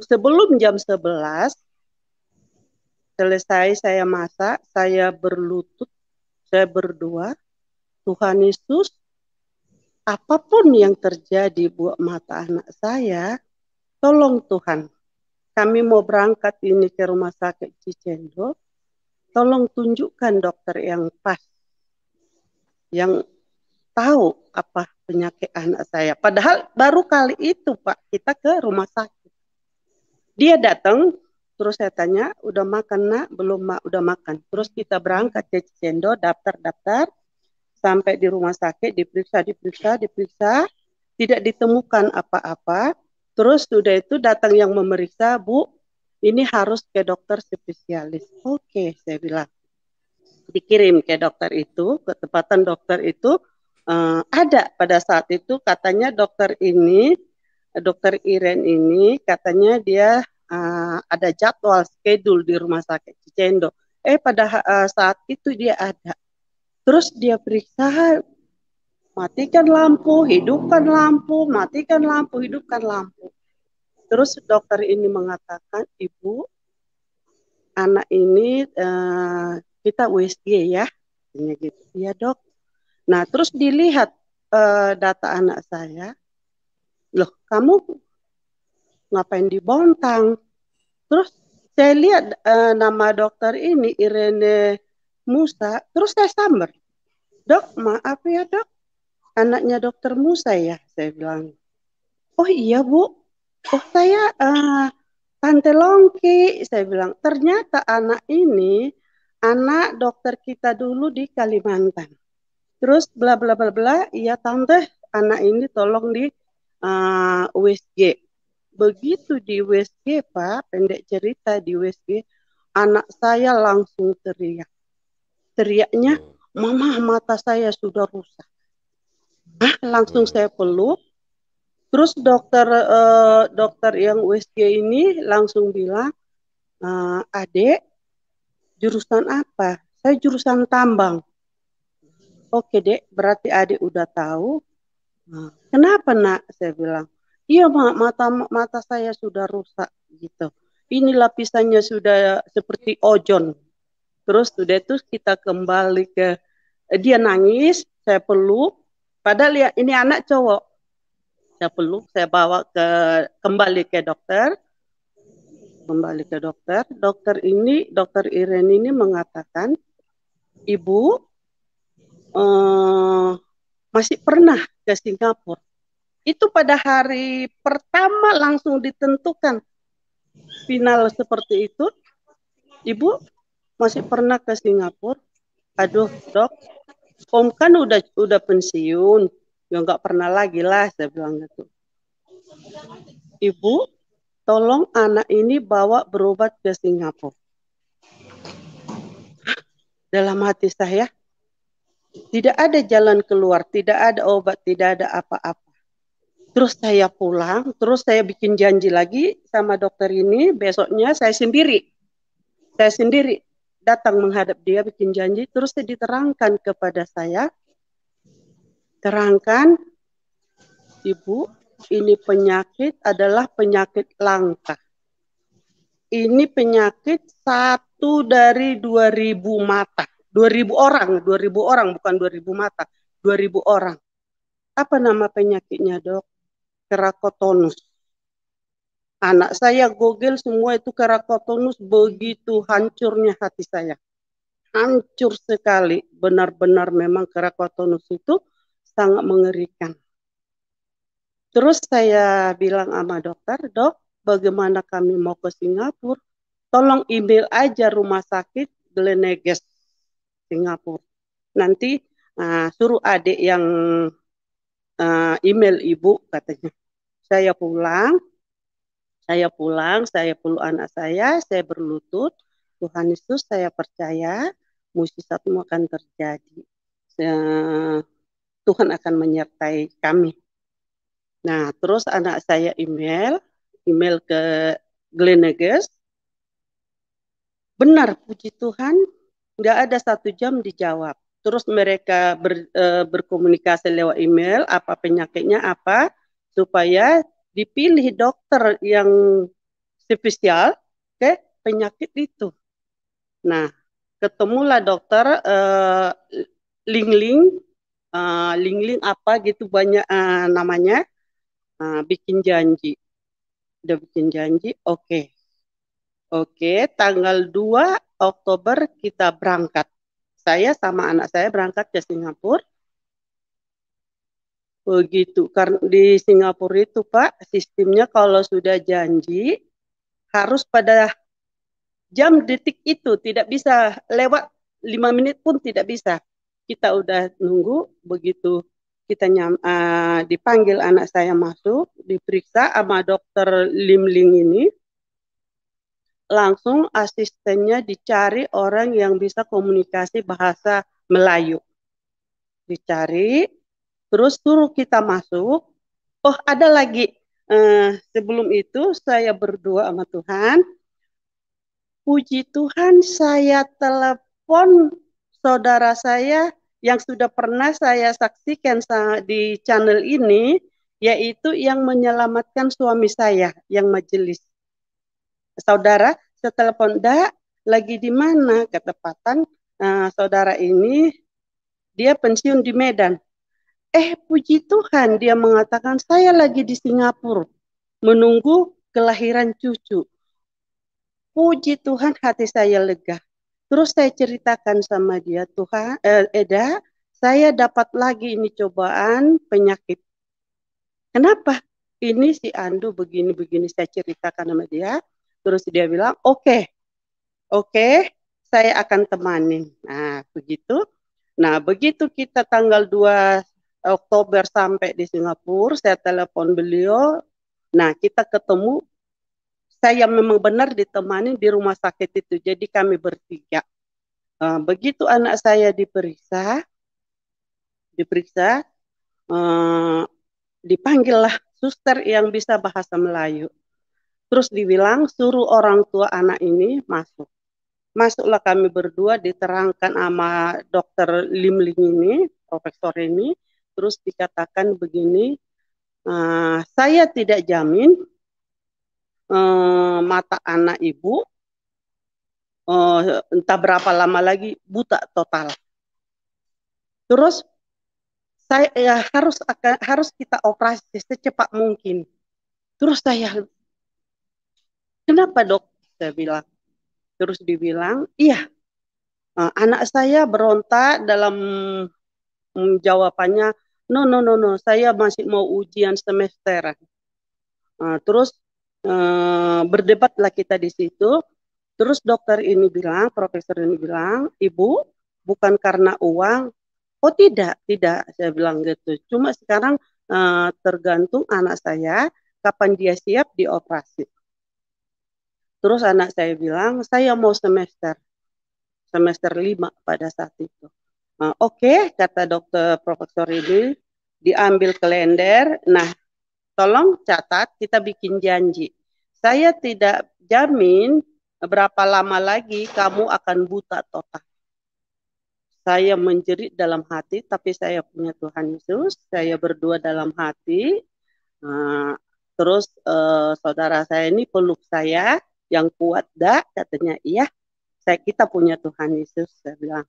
Speaker 3: sebelum jam 11, selesai saya masak, saya berlutut, saya berdoa, Tuhan Yesus, apapun yang terjadi buat mata anak saya, tolong Tuhan, kami mau berangkat ini ke rumah sakit Cicendo, tolong tunjukkan dokter yang pas, yang tahu apa penyakit anak saya. Padahal baru kali itu Pak, kita ke rumah sakit. Dia datang, terus saya tanya, udah makan nak? Belum Mak, udah makan. Terus kita berangkat ke Cicendo, daftar, sampai di rumah sakit, diperiksa, tidak ditemukan apa-apa. Terus sudah itu datang yang memeriksa, Bu, ini harus ke dokter spesialis. Oke, saya bilang. Dikirim ke dokter itu, ke tempatan dokter itu, ada pada saat itu katanya dokter Iren ini, katanya dia ada jadwal schedule di rumah sakit Cicendo. Pada saat itu dia ada. Terus dia periksa, matikan lampu, hidupkan lampu, matikan lampu, hidupkan lampu. Terus dokter ini mengatakan, Ibu, anak ini kita USG ya. Gitu. Ya dok. Nah terus dilihat data anak saya, loh kamu ngapain di Bontang? Terus saya lihat nama dokter ini Irene Musa, terus saya samber. Dok, maaf ya dok, anaknya dokter Musa ya, saya bilang. Oh iya Bu, oh saya Tante Longki, saya bilang. Ternyata anak ini, anak dokter kita dulu di Kalimantan. Terus bla bla bla bla, iya Tante, anak ini tolong di USG. Begitu di USG, Pak, pendek cerita di USG, anak saya langsung teriak. Teriaknya, "Mama, mata saya sudah rusak." Langsung saya peluk. Terus dokter yang USG ini langsung bilang, "Adek, jurusan apa?" "Saya jurusan tambang." "Oke, Dek, berarti adik udah tahu." "Kenapa, Nak?" Saya bilang. "Iya, Mak, mata saya sudah rusak gitu. Ini lapisannya sudah seperti ojon." Terus sudah itu kita kembali ke dia nangis, saya peluk. Padahal ya ini anak cowok. Saya peluk, saya bawa kembali ke dokter. Kembali ke dokter. Dokter Irene ini mengatakan, "Ibu masih pernah ke Singapura." Itu pada hari pertama langsung ditentukan final seperti itu. "Ibu masih pernah ke Singapura?" "Aduh, Dok, Om kan udah pensiun, ya nggak pernah lagi lah," saya bilang gitu. "Ibu, tolong anak ini bawa berobat ke Singapura." Dalam hati saya, tidak ada jalan keluar, tidak ada obat, tidak ada apa-apa. Terus saya pulang, terus saya bikin janji lagi sama dokter ini, besoknya saya sendiri datang menghadap dia, bikin janji, terus saya diterangkan kepada saya, terangkan, "Ibu, ini penyakit adalah penyakit langka. Ini penyakit 1 dari 2.000 mata. 2.000 orang, bukan 2.000 mata. 2.000 orang. Apa nama penyakitnya, Dok?" "Kerakotonus." Anak saya Google semua itu kerakotonus, begitu hancurnya hati saya. Hancur sekali. Benar-benar memang kerakotonus itu sangat mengerikan. Terus saya bilang sama dokter, "Dok, bagaimana kami mau ke Singapura? Tolong email aja rumah sakit Gleneagles Singapura. Nanti suruh adik yang email ibu," katanya. Saya pulang, saya peluk anak saya berlutut, "Tuhan Yesus, saya percaya mukjizat akan terjadi. Tuhan akan menyertai kami." Nah, terus anak saya email ke Gleneagles. Benar, puji Tuhan, nggak ada 1 jam dijawab. Terus mereka berkomunikasi lewat email, apa penyakitnya apa, supaya dipilih dokter yang spesial ke penyakit itu. Nah, ketemulah dokter Ling Ling apa gitu banyak namanya, bikin janji. Udah bikin janji, oke, tanggal 2 Oktober kita berangkat. Saya sama anak saya berangkat ke Singapura. Begitu, karena di Singapura itu Pak, sistemnya kalau sudah janji, harus pada jam detik itu, tidak bisa lewat 5 menit pun tidak bisa. Kita udah nunggu, begitu kita dipanggil anak saya masuk, diperiksa sama dokter Lim Ling ini, langsung asistennya dicari orang yang bisa komunikasi bahasa Melayu. Dicari, terus suruh kita masuk. Oh, ada lagi. Sebelum itu saya berdoa sama Tuhan. Puji Tuhan, saya telepon saudara saya yang sudah pernah saya saksikan di channel ini, yaitu yang menyelamatkan suami saya, yang majelis. "Saudara, saya telepon, Dak, lagi di mana?" Ketepatan saudara ini, dia pensiun di Medan. Puji Tuhan, dia mengatakan, "Saya lagi di Singapura, menunggu kelahiran cucu." Puji Tuhan, hati saya lega. Terus saya ceritakan sama dia, "Tuhan, Eda, saya dapat lagi ini cobaan penyakit." "Kenapa?" "Ini si Andu begini-begini." Saya ceritakan sama dia. Terus dia bilang, oke, saya akan temanin. Nah, begitu. Nah, begitu kita tanggal 2 Oktober sampai di Singapura, saya telepon beliau. Nah, kita ketemu. Saya memang benar ditemani di rumah sakit itu. Jadi kami bertiga. Begitu anak saya diperiksa, dipanggillah suster yang bisa bahasa Melayu. Terus dibilang suruh orang tua anak ini masuk. Masuklah kami berdua, diterangkan sama dokter Limling ini, profesor ini. Terus dikatakan begini, saya tidak jamin mata anak ibu entah berapa lama lagi buta total. Terus saya harus kita operasi secepat mungkin. Terus saya, kenapa dok? Saya bilang. Terus dibilang, iya, anak saya berontak dalam jawabannya, no, saya masih mau ujian semester. Terus berdebatlah kita di situ. Terus dokter ini bilang, profesor ini bilang, ibu bukan karena uang. Oh tidak, saya bilang gitu. Cuma sekarang tergantung anak saya kapan dia siap dioperasi. Terus anak saya bilang, saya mau semester 5 pada saat itu. Oke, kata dokter profesor ini, diambil kalender. Nah, tolong catat, kita bikin janji. Saya tidak jamin berapa lama lagi kamu akan buta total. Saya menjerit dalam hati, tapi saya punya Tuhan Yesus. Saya berdua dalam hati. Terus saudara saya ini peluk saya, yang kuat dak, katanya iya. Kita punya Tuhan Yesus, saya bilang.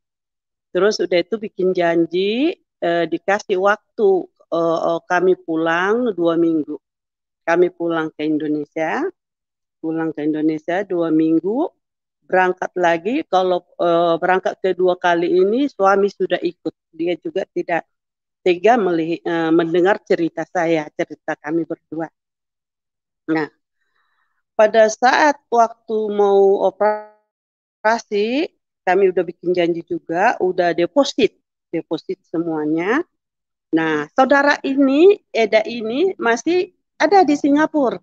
Speaker 3: Terus udah itu bikin janji, dikasih waktu kami pulang 2 minggu. Kami pulang ke Indonesia 2 minggu, berangkat lagi. Kalau berangkat kedua kali ini suami sudah ikut, dia juga tidak tega mendengar cerita kami berdua. Nah, pada saat waktu mau operasi, kami udah bikin janji juga, udah deposit semuanya. Nah, saudara ini, Eda ini masih ada di Singapura.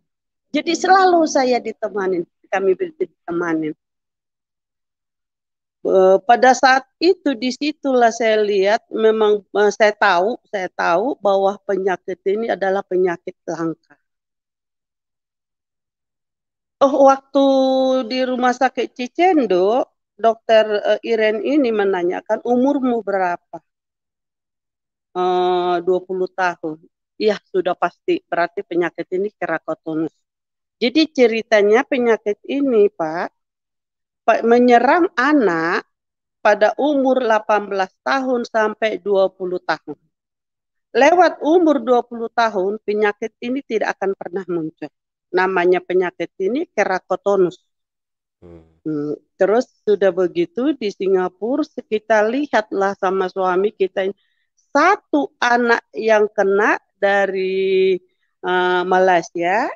Speaker 3: Jadi selalu saya kami ditemanin. Pada saat itu, disitulah saya lihat, memang saya tahu bahwa penyakit ini adalah penyakit langka. Waktu di rumah sakit Cicendo, dokter Iren ini menanyakan umurmu berapa? 20 tahun. Iya, sudah pasti. Berarti penyakit ini keratokonus. Jadi ceritanya penyakit ini, Pak, menyerang anak pada umur 18 tahun sampai 20 tahun. Lewat umur 20 tahun, penyakit ini tidak akan pernah muncul. Namanya penyakit ini keratokonus. Terus sudah begitu di Singapura, kita lihatlah sama suami kita, satu anak yang kena dari Malaysia,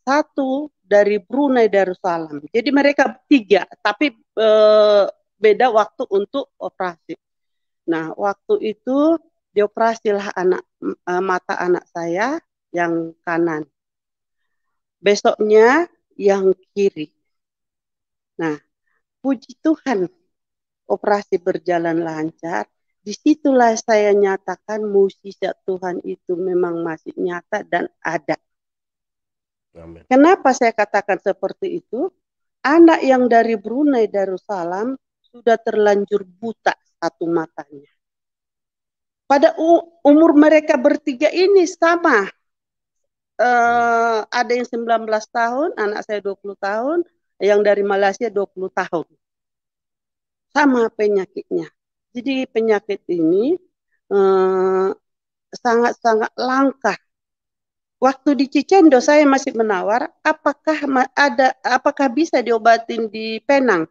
Speaker 3: satu dari Brunei Darussalam. Jadi mereka 3, tapi beda waktu untuk operasi. Nah, waktu itu dioperasilah mata anak saya yang kanan. Besoknya yang kiri. Nah, puji Tuhan, operasi berjalan lancar. Disitulah saya nyatakan mukjizat Tuhan itu memang masih nyata dan ada.
Speaker 1: Amin.
Speaker 3: Kenapa saya katakan seperti itu? Anak yang dari Brunei Darussalam sudah terlanjur buta satu matanya. Pada umur mereka bertiga ini sama. Ada yang 19 tahun, anak saya 20 tahun, yang dari Malaysia 20 tahun. Sama penyakitnya. Jadi penyakit ini sangat-sangat langka. Waktu di Cicendo saya masih menawar, apakah bisa diobatin di Penang?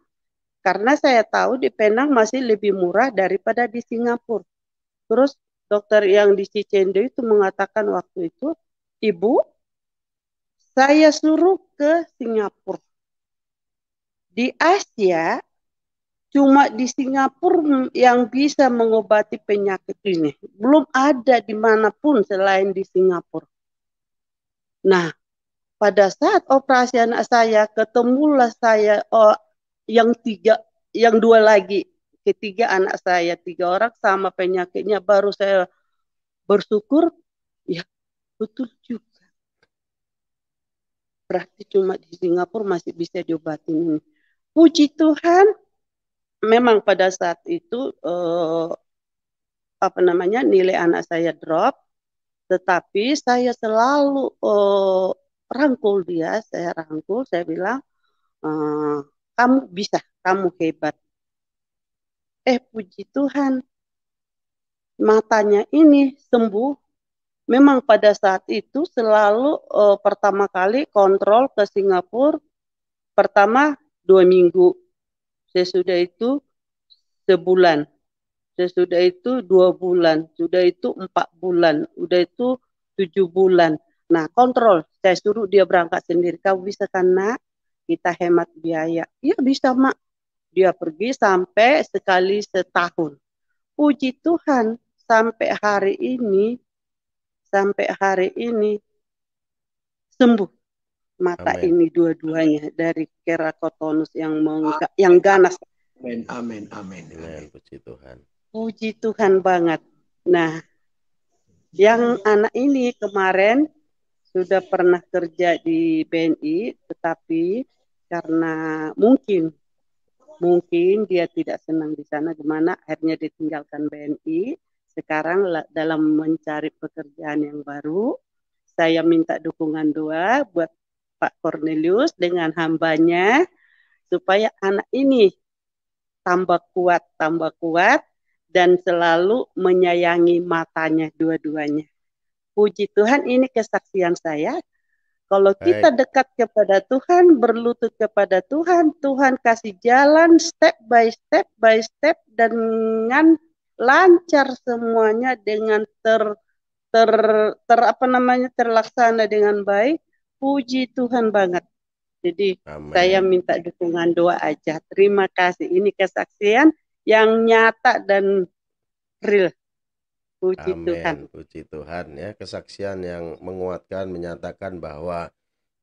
Speaker 3: Karena saya tahu di Penang masih lebih murah daripada di Singapura. Terus dokter yang di Cicendo itu mengatakan waktu itu, Ibu, saya suruh ke Singapura. Di Asia, cuma di Singapura yang bisa mengobati penyakit ini. Belum ada dimanapun selain di Singapura. Nah, pada saat operasi anak saya, ketemulah saya yang dua lagi. Ketiga anak saya, 3 orang sama penyakitnya. Baru saya bersyukur, ya betul juga. Berarti cuma di Singapura masih bisa diobatin ini. Puji Tuhan, memang pada saat itu nilai anak saya drop, tetapi saya selalu rangkul dia, saya bilang, kamu bisa, kamu hebat. Puji Tuhan, matanya ini sembuh. Memang pada saat itu selalu pertama kali kontrol ke Singapura, pertama 2 minggu, sesudah itu sebulan, sesudah itu 2 bulan, sudah itu 4 bulan, udah itu 7 bulan. Nah, kontrol, saya suruh dia berangkat sendiri. Kau bisa kan, Nak? Kita hemat biaya. Iya bisa, Mak. Dia pergi sampai sekali setahun. Puji Tuhan, sampai hari ini sembuh mata
Speaker 1: Amin.
Speaker 3: ini dua-duanya dari keratokonus yang ganas.
Speaker 2: Amin, amin, amin.
Speaker 1: Amin, puji Tuhan.
Speaker 3: Puji Tuhan banget. Nah, yang anak ini kemarin sudah pernah kerja di BNI, tetapi karena mungkin dia tidak senang di sana, gimana akhirnya ditinggalkan BNI. Sekarang dalam mencari pekerjaan yang baru, saya minta dukungan doa buat Pak Cornelius dengan hambanya, supaya anak ini tambah kuat, dan selalu menyayangi matanya dua-duanya. Puji Tuhan, ini kesaksian saya. Kalau kita dekat kepada Tuhan, berlutut kepada Tuhan, Tuhan kasih jalan step by step dengan lancar semuanya, dengan terlaksana dengan baik. Puji Tuhan banget. Jadi saya minta dukungan doa aja. Terima kasih. Ini kesaksian yang nyata dan real. Puji Tuhan.
Speaker 1: Puji Tuhan ya, kesaksian yang menguatkan, menyatakan bahwa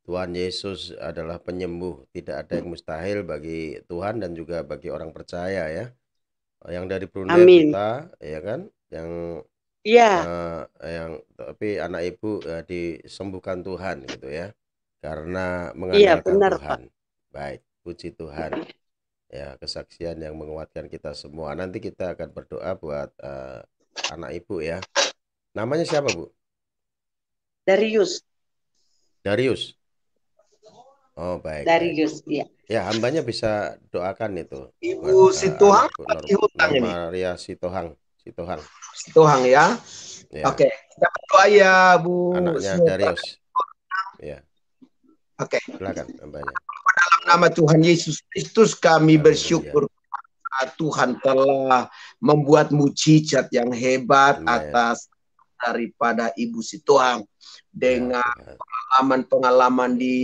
Speaker 1: Tuhan Yesus adalah penyembuh. Tidak ada yang mustahil bagi Tuhan dan juga bagi orang percaya ya. Yang dari Brunei kita, ya kan, yang tapi anak ibu disembuhkan Tuhan gitu ya, karena mengandalkan Tuhan. Pak. Baik, puji Tuhan. Ya, kesaksian yang menguatkan kita semua. Nanti kita akan berdoa buat anak ibu ya. Namanya siapa, Bu?
Speaker 3: Darius.
Speaker 1: Oh, baik.
Speaker 3: Darius, iya.
Speaker 1: Ya, hambanya bisa doakan itu.
Speaker 2: Ibu Sitohang,
Speaker 1: Maria Sitohang
Speaker 2: ya. Oke, kita berdoa ya, Bu.
Speaker 1: Anaknya Darius. Ya.
Speaker 2: Oke.
Speaker 1: Silakan hambanya.
Speaker 2: Dalam nama Tuhan Yesus Kristus kami bersyukur Tuhan telah membuat mujizat yang hebat atas daripada Ibu Sitohang dengan pengalaman di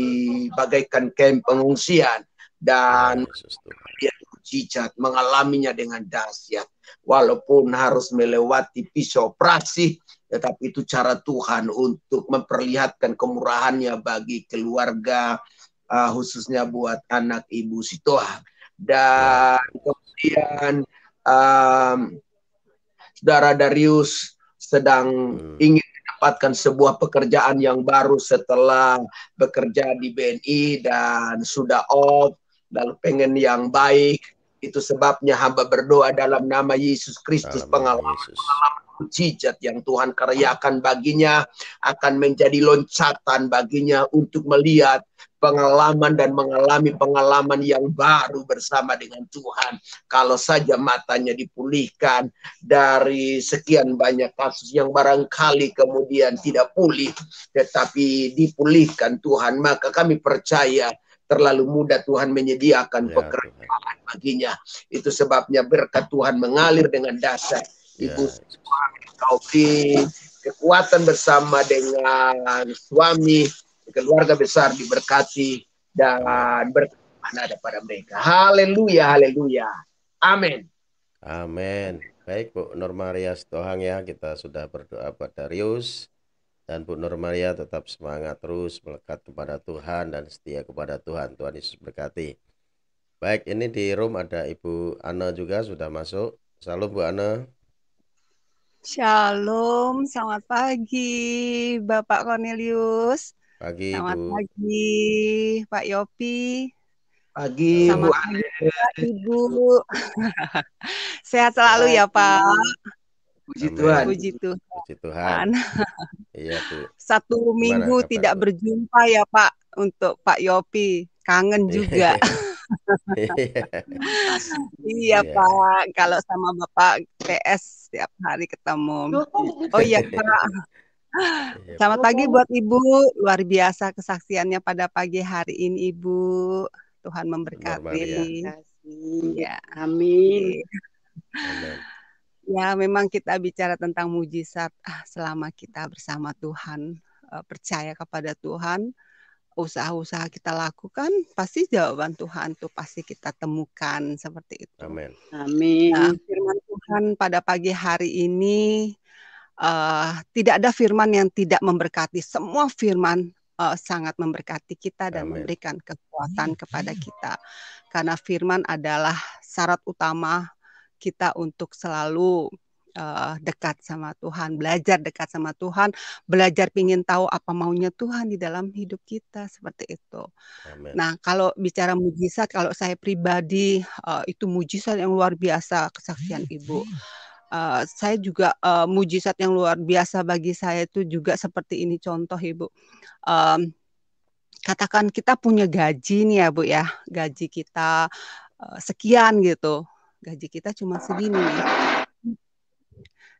Speaker 2: bagaikan kamp pengungsian dan mujizat mengalaminya dengan dahsyat. Walaupun harus melewati pisau operasi, tetapi itu cara Tuhan untuk memperlihatkan kemurahannya bagi keluarga, khususnya buat anak Ibu Sitohang. Dan kemudian Saudara Darius sedang ingin mendapatkan sebuah pekerjaan yang baru setelah bekerja di BNI dan sudah off, lalu pengen yang baik. Itu sebabnya hamba berdoa dalam nama Yesus Kristus, pengalaman mujizat yang Tuhan karyakan baginya akan menjadi loncatan baginya untuk melihat pengalaman dan mengalami pengalaman yang baru bersama dengan Tuhan. Kalau saja matanya dipulihkan dari sekian banyak kasus yang barangkali kemudian tidak pulih, tetapi dipulihkan Tuhan, maka kami percaya terlalu mudah Tuhan menyediakan pekerjaan baginya. Itu sebabnya berkat Tuhan mengalir dengan dahsyat. Ibu kau beri kekuatan bersama dengan suami, keluarga besar diberkati dan berkat ada pada mereka. Haleluya, haleluya. Amin.
Speaker 1: Amin. Baik Bu Nur Maria Sitohang ya, kita sudah berdoa buat Darius. Dan Bu Nur Maria tetap semangat terus melekat kepada Tuhan dan setia kepada Tuhan. Tuhan Yesus berkati. Baik, ini di room ada Ibu Ana juga sudah masuk. Salam Bu Ana.
Speaker 4: Shalom, selamat pagi Bapak Cornelius.
Speaker 1: Pagi
Speaker 4: Selamat
Speaker 1: Bu.
Speaker 4: pagi Pak Yopi.
Speaker 2: Pagi Bu
Speaker 4: Selamat pagi Pak Ibu. Sehat selalu ya Pak.
Speaker 2: Puji
Speaker 1: Amin.
Speaker 2: Tuhan.
Speaker 4: Puji Tuhan.
Speaker 1: Puji Tuhan. Iya Bu.
Speaker 4: Satu
Speaker 1: Gimana
Speaker 4: minggu
Speaker 1: kabar,
Speaker 4: tidak
Speaker 1: Bu?
Speaker 4: berjumpa ya Pak untuk Pak Yopi. Kangen juga. Iya
Speaker 1: Iya.
Speaker 4: Pak, kalau sama Bapak PS setiap hari ketemu. Oh iya Pak.
Speaker 1: Iya,
Speaker 4: Selamat pagi buat Ibu. Luar biasa kesaksiannya pada pagi hari ini Ibu. Tuhan
Speaker 1: Nur
Speaker 4: memberkati.
Speaker 1: Maria.
Speaker 4: Iya.
Speaker 3: Amin.
Speaker 1: Amin.
Speaker 4: Ya, memang kita bicara tentang mujizat selama kita bersama Tuhan, percaya kepada Tuhan, usaha-usaha kita lakukan, pasti jawaban Tuhan tuh pasti kita temukan seperti itu.
Speaker 1: Amin.
Speaker 3: Amin.
Speaker 4: Nah, firman Tuhan pada pagi hari ini tidak ada firman yang tidak memberkati. Semua firman sangat memberkati kita dan
Speaker 1: Amin.
Speaker 4: memberikan kekuatan kepada kita. Karena firman adalah syarat utama kita untuk selalu dekat sama Tuhan, belajar dekat sama Tuhan, belajar pingin tahu apa maunya Tuhan di dalam hidup kita, seperti itu.
Speaker 1: Amin.
Speaker 4: Nah, kalau bicara mujizat, kalau saya pribadi itu mujizat yang luar biasa kesaksian Ibu. Saya juga mujizat yang luar biasa bagi saya itu juga seperti ini contoh Ibu. Katakan kita punya gaji nih ya Bu ya, gaji kita sekian gitu, gaji kita cuma segini nih.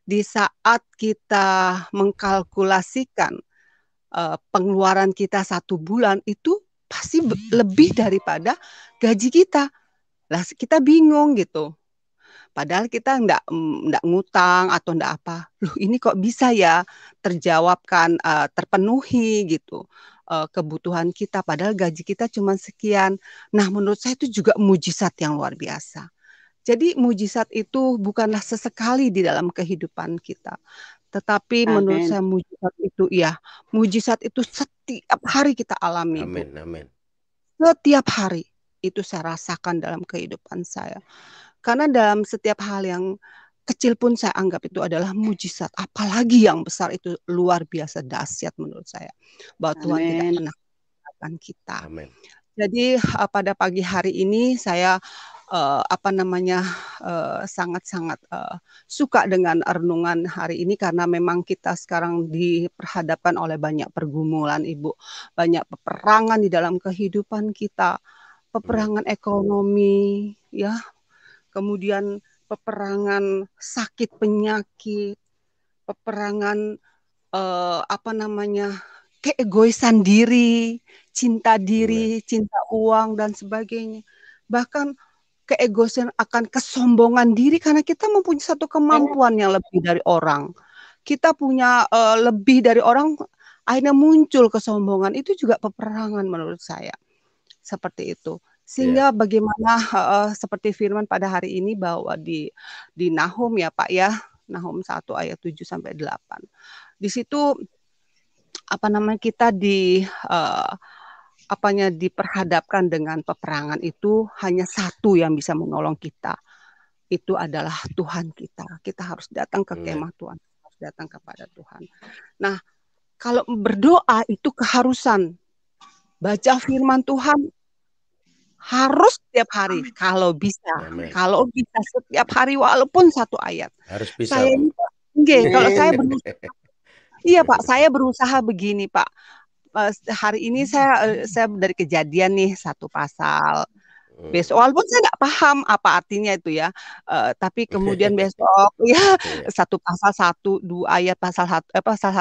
Speaker 4: Di saat kita mengkalkulasikan pengeluaran kita 1 bulan itu pasti lebih daripada gaji kita. Lah kita bingung gitu. Padahal kita enggak ngutang atau enggak apa. Loh ini kok bisa ya terjawabkan, terpenuhi gitu kebutuhan kita. Padahal gaji kita cuma sekian. Nah menurut saya itu juga mujizat yang luar biasa. Jadi mujizat itu bukanlah sesekali di dalam kehidupan kita. Tetapi menurut saya mujizat itu ya, mujizat itu setiap hari kita alami.
Speaker 1: Amin, amin.
Speaker 4: Setiap hari itu saya rasakan dalam kehidupan saya. Karena dalam setiap hal yang kecil pun saya anggap itu adalah mujizat. Apalagi yang besar itu luar biasa dahsyat menurut saya. Bahwa Tuhan tidak pernah meninggalkan kita.
Speaker 1: Amin.
Speaker 4: Jadi pada pagi hari ini saya sangat-sangat suka dengan renungan hari ini karena memang kita sekarang diperhadapkan oleh banyak pergumulan Ibu, banyak peperangan di dalam kehidupan kita, peperangan ekonomi ya, kemudian peperangan sakit penyakit, peperangan keegoisan diri, cinta diri, cinta uang dan sebagainya. Bahkan keegoisan akan kesombongan diri karena kita mempunyai satu kemampuan yang lebih dari orang. Kita punya lebih dari orang, akhirnya muncul kesombongan. Itu juga peperangan menurut saya. Seperti itu. Sehingga bagaimana seperti firman pada hari ini bahwa di Nahum ya Pak ya, Nahum 1 ayat 7 sampai 8. Di situ kita diperhadapkan dengan peperangan itu hanya satu yang bisa menolong kita. Itu adalah Tuhan kita. Kita harus datang ke kemah Tuhan, harus datang kepada Tuhan. Nah, kalau berdoa itu keharusan. Baca firman Tuhan harus setiap hari. Kalau bisa setiap hari walaupun 1 ayat.
Speaker 1: Harus bisa.
Speaker 4: Kalau saya berusaha. Iya Pak, saya berusaha begini Pak. Hari ini saya dari Kejadian nih 1 pasal. Besok walaupun saya nggak paham apa artinya itu ya, tapi kemudian besok ya 1 pasal 1 2 ayat pasal 1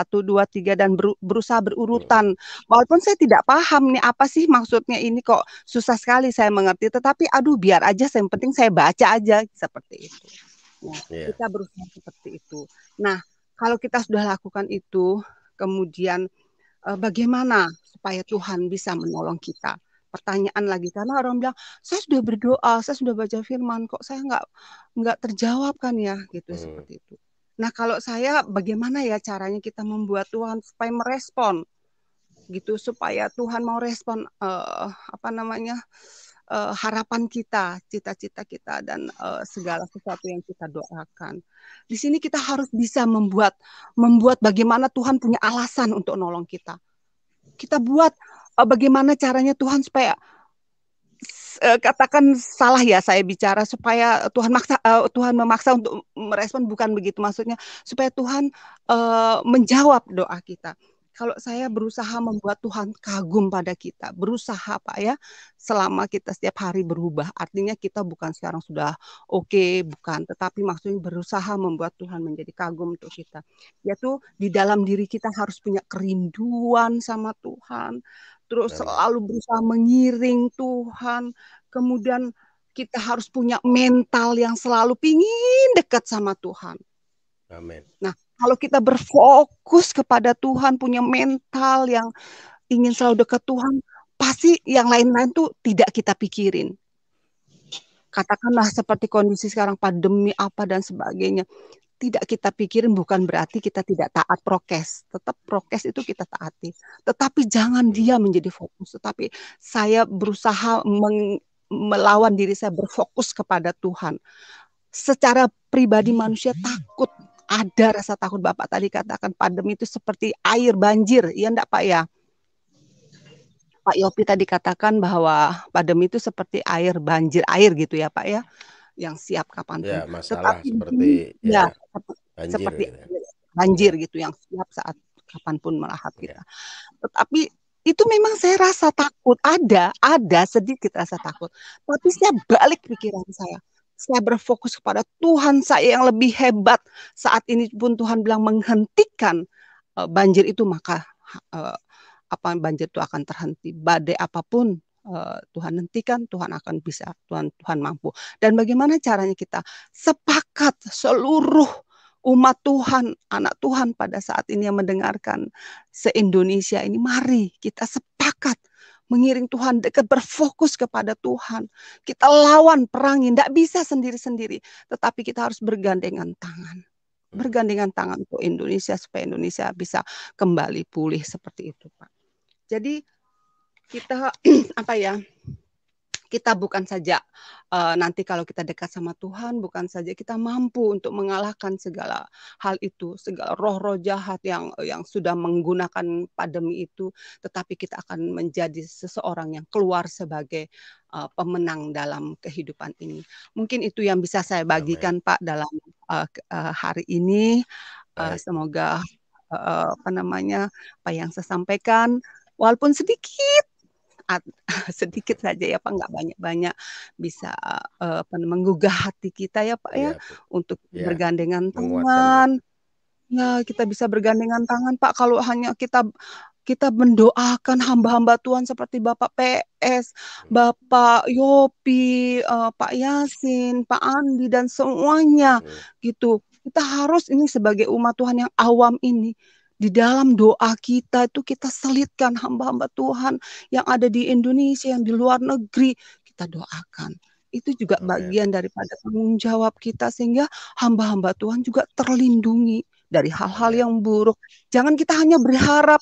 Speaker 4: 2 3 dan berusaha berurutan. Walaupun saya tidak paham nih apa sih maksudnya ini kok susah sekali saya mengerti, tetapi aduh biar aja yang penting saya baca aja seperti itu. Nah, kita berusaha seperti itu. Nah, kalau kita sudah lakukan itu, kemudian bagaimana supaya Tuhan bisa menolong kita? pertanyaan lagi karena orang bilang saya sudah berdoa, saya sudah baca firman, kok saya nggak terjawab kan ya gitu seperti itu. Nah kalau saya bagaimana ya caranya kita membuat Tuhan supaya merespon gitu, supaya Tuhan mau respon harapan kita, cita-cita kita dan segala sesuatu yang kita doakan. Di sini kita harus bisa membuat bagaimana Tuhan punya alasan untuk nolong kita. Kita buat bagaimana caranya Tuhan supaya katakan salah ya saya bicara, supaya Tuhan memaksa untuk merespon, bukan begitu maksudnya, supaya Tuhan menjawab doa kita. Kalau saya berusaha membuat Tuhan kagum pada kita, berusaha Pak ya, selama kita setiap hari berubah, artinya kita bukan sekarang sudah oke, bukan, tetapi maksudnya berusaha membuat Tuhan menjadi kagum untuk kita. Yaitu di dalam diri kita harus punya kerinduan sama Tuhan, terus selalu berusaha mengiring Tuhan, kemudian kita harus punya mental yang selalu pingin dekat sama Tuhan.
Speaker 1: Amin.
Speaker 4: Nah, kalau kita berfokus kepada Tuhan, punya mental yang ingin selalu dekat Tuhan, pasti yang lain-lain tuh tidak kita pikirin. Katakanlah seperti kondisi sekarang, pandemi apa dan sebagainya, tidak kita pikirin, bukan berarti kita tidak taat prokes. Tetap prokes itu kita taati. Tetapi jangan dia menjadi fokus. Tetapi saya berusaha melawan diri saya, berfokus kepada Tuhan. Secara pribadi manusia takut. Ada rasa takut. Bapak tadi katakan pandemi itu seperti air banjir. Iya enggak Pak ya? Pak Yopi tadi katakan bahwa pandemi itu seperti air banjir, air gitu ya Pak ya, yang siap kapanpun.
Speaker 1: Ya, masalah
Speaker 4: Tetapi
Speaker 1: seperti banjir,
Speaker 4: seperti
Speaker 1: gitu.
Speaker 4: banjir gitu, yang siap saat kapanpun melahap kita. Tetapi itu memang saya rasa takut, ada sedikit rasa takut. Tapi saya balik pikiran saya. Saya berfokus kepada Tuhan saya yang lebih hebat. Saat ini pun Tuhan bilang menghentikan banjir itu, maka banjir itu akan terhenti. Badai apapun Tuhan hentikan, Tuhan akan bisa, Tuhan mampu. Dan bagaimana caranya kita sepakat seluruh umat Tuhan, anak Tuhan pada saat ini yang mendengarkan se-Indonesia ini, mari kita sepakat mengiring Tuhan, dekat, berfokus kepada Tuhan. Kita lawan, perangin, tidak bisa sendiri-sendiri, tetapi kita harus bergandengan tangan. Bergandengan tangan untuk Indonesia, supaya Indonesia bisa kembali pulih seperti itu, Pak. Jadi kita kita bukan saja nanti kalau kita dekat sama Tuhan, bukan saja kita mampu untuk mengalahkan segala hal itu, segala roh-roh jahat yang sudah menggunakan pandemi itu, tetapi kita akan menjadi seseorang yang keluar sebagai pemenang dalam kehidupan ini. Mungkin itu yang bisa saya bagikan Pak dalam hari ini. Semoga apa yang saya sampaikan, walaupun sedikit saja ya Pak, nggak banyak-banyak, bisa menggugah hati kita ya Pak ya, untuk bergandengan tangan. Ya, kita bisa bergandengan tangan Pak, kalau hanya kita mendoakan hamba-hamba Tuhan seperti Bapak PS, Bapak Yopi, Pak Yasin, Pak Andi dan semuanya gitu. Kita harus ini sebagai umat Tuhan yang awam ini, di dalam doa kita itu kita selitkan hamba-hamba Tuhan yang ada di Indonesia, yang di luar negeri, kita doakan. Itu juga bagian daripada tanggung jawab kita, sehingga hamba-hamba Tuhan juga terlindungi dari hal-hal yang buruk. Jangan kita hanya berharap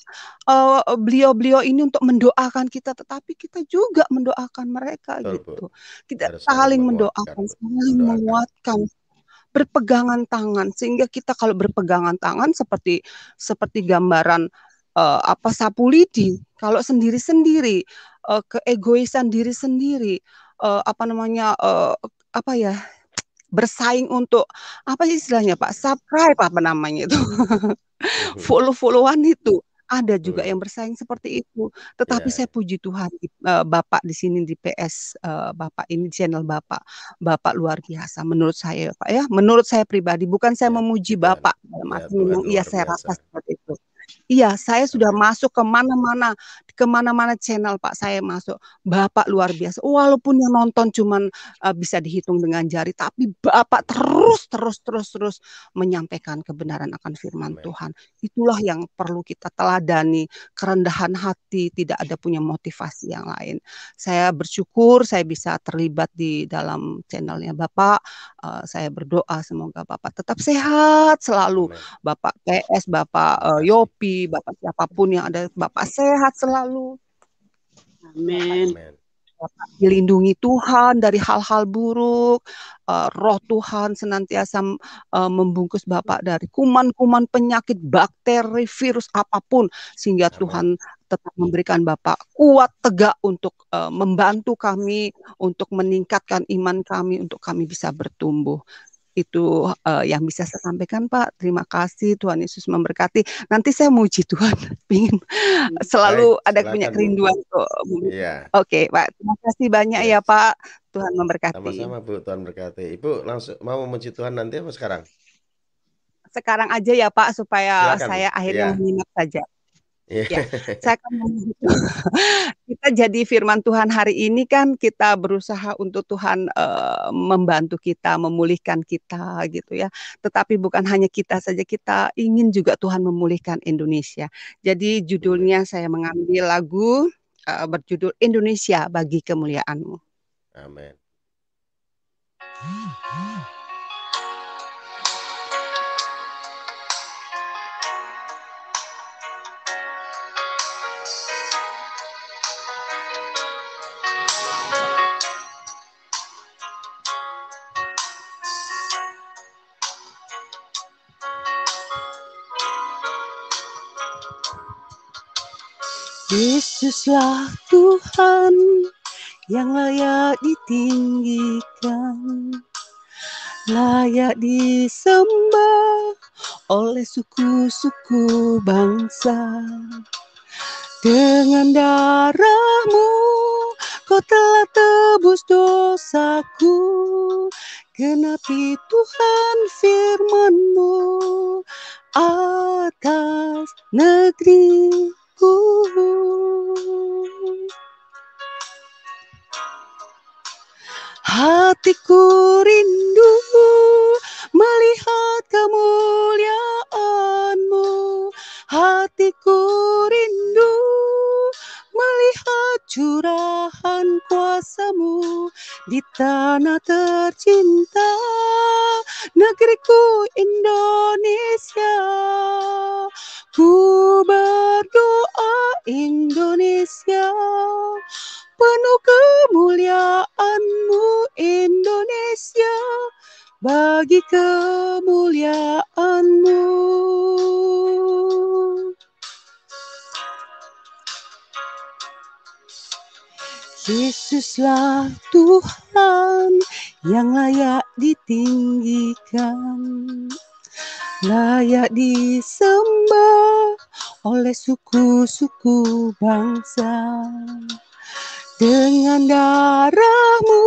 Speaker 4: beliau-beliau ini untuk mendoakan kita, tetapi kita juga mendoakan mereka. Gitu. Kita saling mendoakan, saling menguatkan, berpegangan tangan, sehingga kita kalau berpegangan tangan seperti gambaran sapu lidi, kalau sendiri-sendiri, keegoisan diri sendiri, bersaing untuk apa istilahnya Pak, subscribe apa namanya itu, follow-followan itu. Ada juga yang bersaing seperti itu. Tetapi saya puji Tuhan, Bapak di sini di PS, Bapak ini channel Bapak luar biasa menurut saya Pak ya. Menurut saya pribadi, bukan saya memuji Bapak dalam arti memang saya rasa seperti itu. Iya, saya sudah masuk ke mana-mana kemana-mana channel Pak saya masuk, Bapak luar biasa. Walaupun yang nonton cuman bisa dihitung dengan jari, tapi Bapak terus menyampaikan kebenaran akan firman
Speaker 1: Amin.
Speaker 4: Tuhan. Itulah yang perlu kita teladani, kerendahan hati, tidak ada punya motivasi yang lain. Saya bersyukur saya bisa terlibat di dalam channelnya Bapak. Saya berdoa semoga Bapak tetap sehat selalu.
Speaker 1: Amin.
Speaker 4: Bapak PS, Bapak
Speaker 1: Terima kasih.
Speaker 4: Yopi, Bapak siapapun yang ada, Bapak sehat selalu.
Speaker 3: Amin.
Speaker 1: Amin.
Speaker 4: Bapak dilindungi Tuhan dari hal-hal buruk. Roh Tuhan senantiasa membungkus Bapak dari kuman-kuman penyakit, bakteri, virus apapun, sehingga
Speaker 1: Amin.
Speaker 4: Tuhan tetap memberikan Bapak kuat, tegak untuk membantu kami, untuk meningkatkan iman kami, untuk kami bisa bertumbuh. Itu yang bisa saya sampaikan Pak. Terima kasih, Tuhan Yesus memberkati. Nanti saya muji Tuhan, ingin selalu
Speaker 1: Baik,
Speaker 4: ada punya
Speaker 1: silakan Bu.
Speaker 4: kerinduan kok.
Speaker 1: Iya.
Speaker 4: Oke Pak, terima kasih banyak ya
Speaker 1: Yes.
Speaker 4: Pak. Tuhan memberkati.
Speaker 1: Sama-sama Bu, Tuhan berkati. Ibu langsung mau memuji Tuhan nanti apa sekarang?
Speaker 4: Sekarang aja ya Pak, supaya
Speaker 1: Silakan.
Speaker 4: saya akhirnya
Speaker 1: Iya.
Speaker 4: menyimak saja.
Speaker 1: Iya.
Speaker 4: Ya, saya akan memuji Tuhan. Kita jadi firman Tuhan hari ini kan kita berusaha untuk Tuhan membantu kita, memulihkan kita gitu ya. Tetapi bukan hanya kita saja, kita ingin juga Tuhan memulihkan Indonesia. Jadi
Speaker 1: Amin.
Speaker 4: judulnya saya mengambil lagu berjudul Indonesia Bagi Kemuliaan-Mu.
Speaker 1: Amin.
Speaker 4: Yesuslah Tuhan yang layak ditinggikan, layak disembah oleh suku-suku bangsa. Dengan darah-Mu Kau telah tebus dosaku, genapi Tuhan firman-Mu atas negeriku. Hatiku rindu melihat kemuliaan-Mu. Hatiku rindu melihat curahan kuasa-Mu di tanah tercinta, negeriku Indonesia. Ku berdoa Indonesia, penuh kemuliaan-Mu Indonesia, bagi kemuliaan-Mu. Yesuslah Tuhan yang layak ditinggikan, layak disembah oleh suku-suku bangsa. Dengan darah-Mu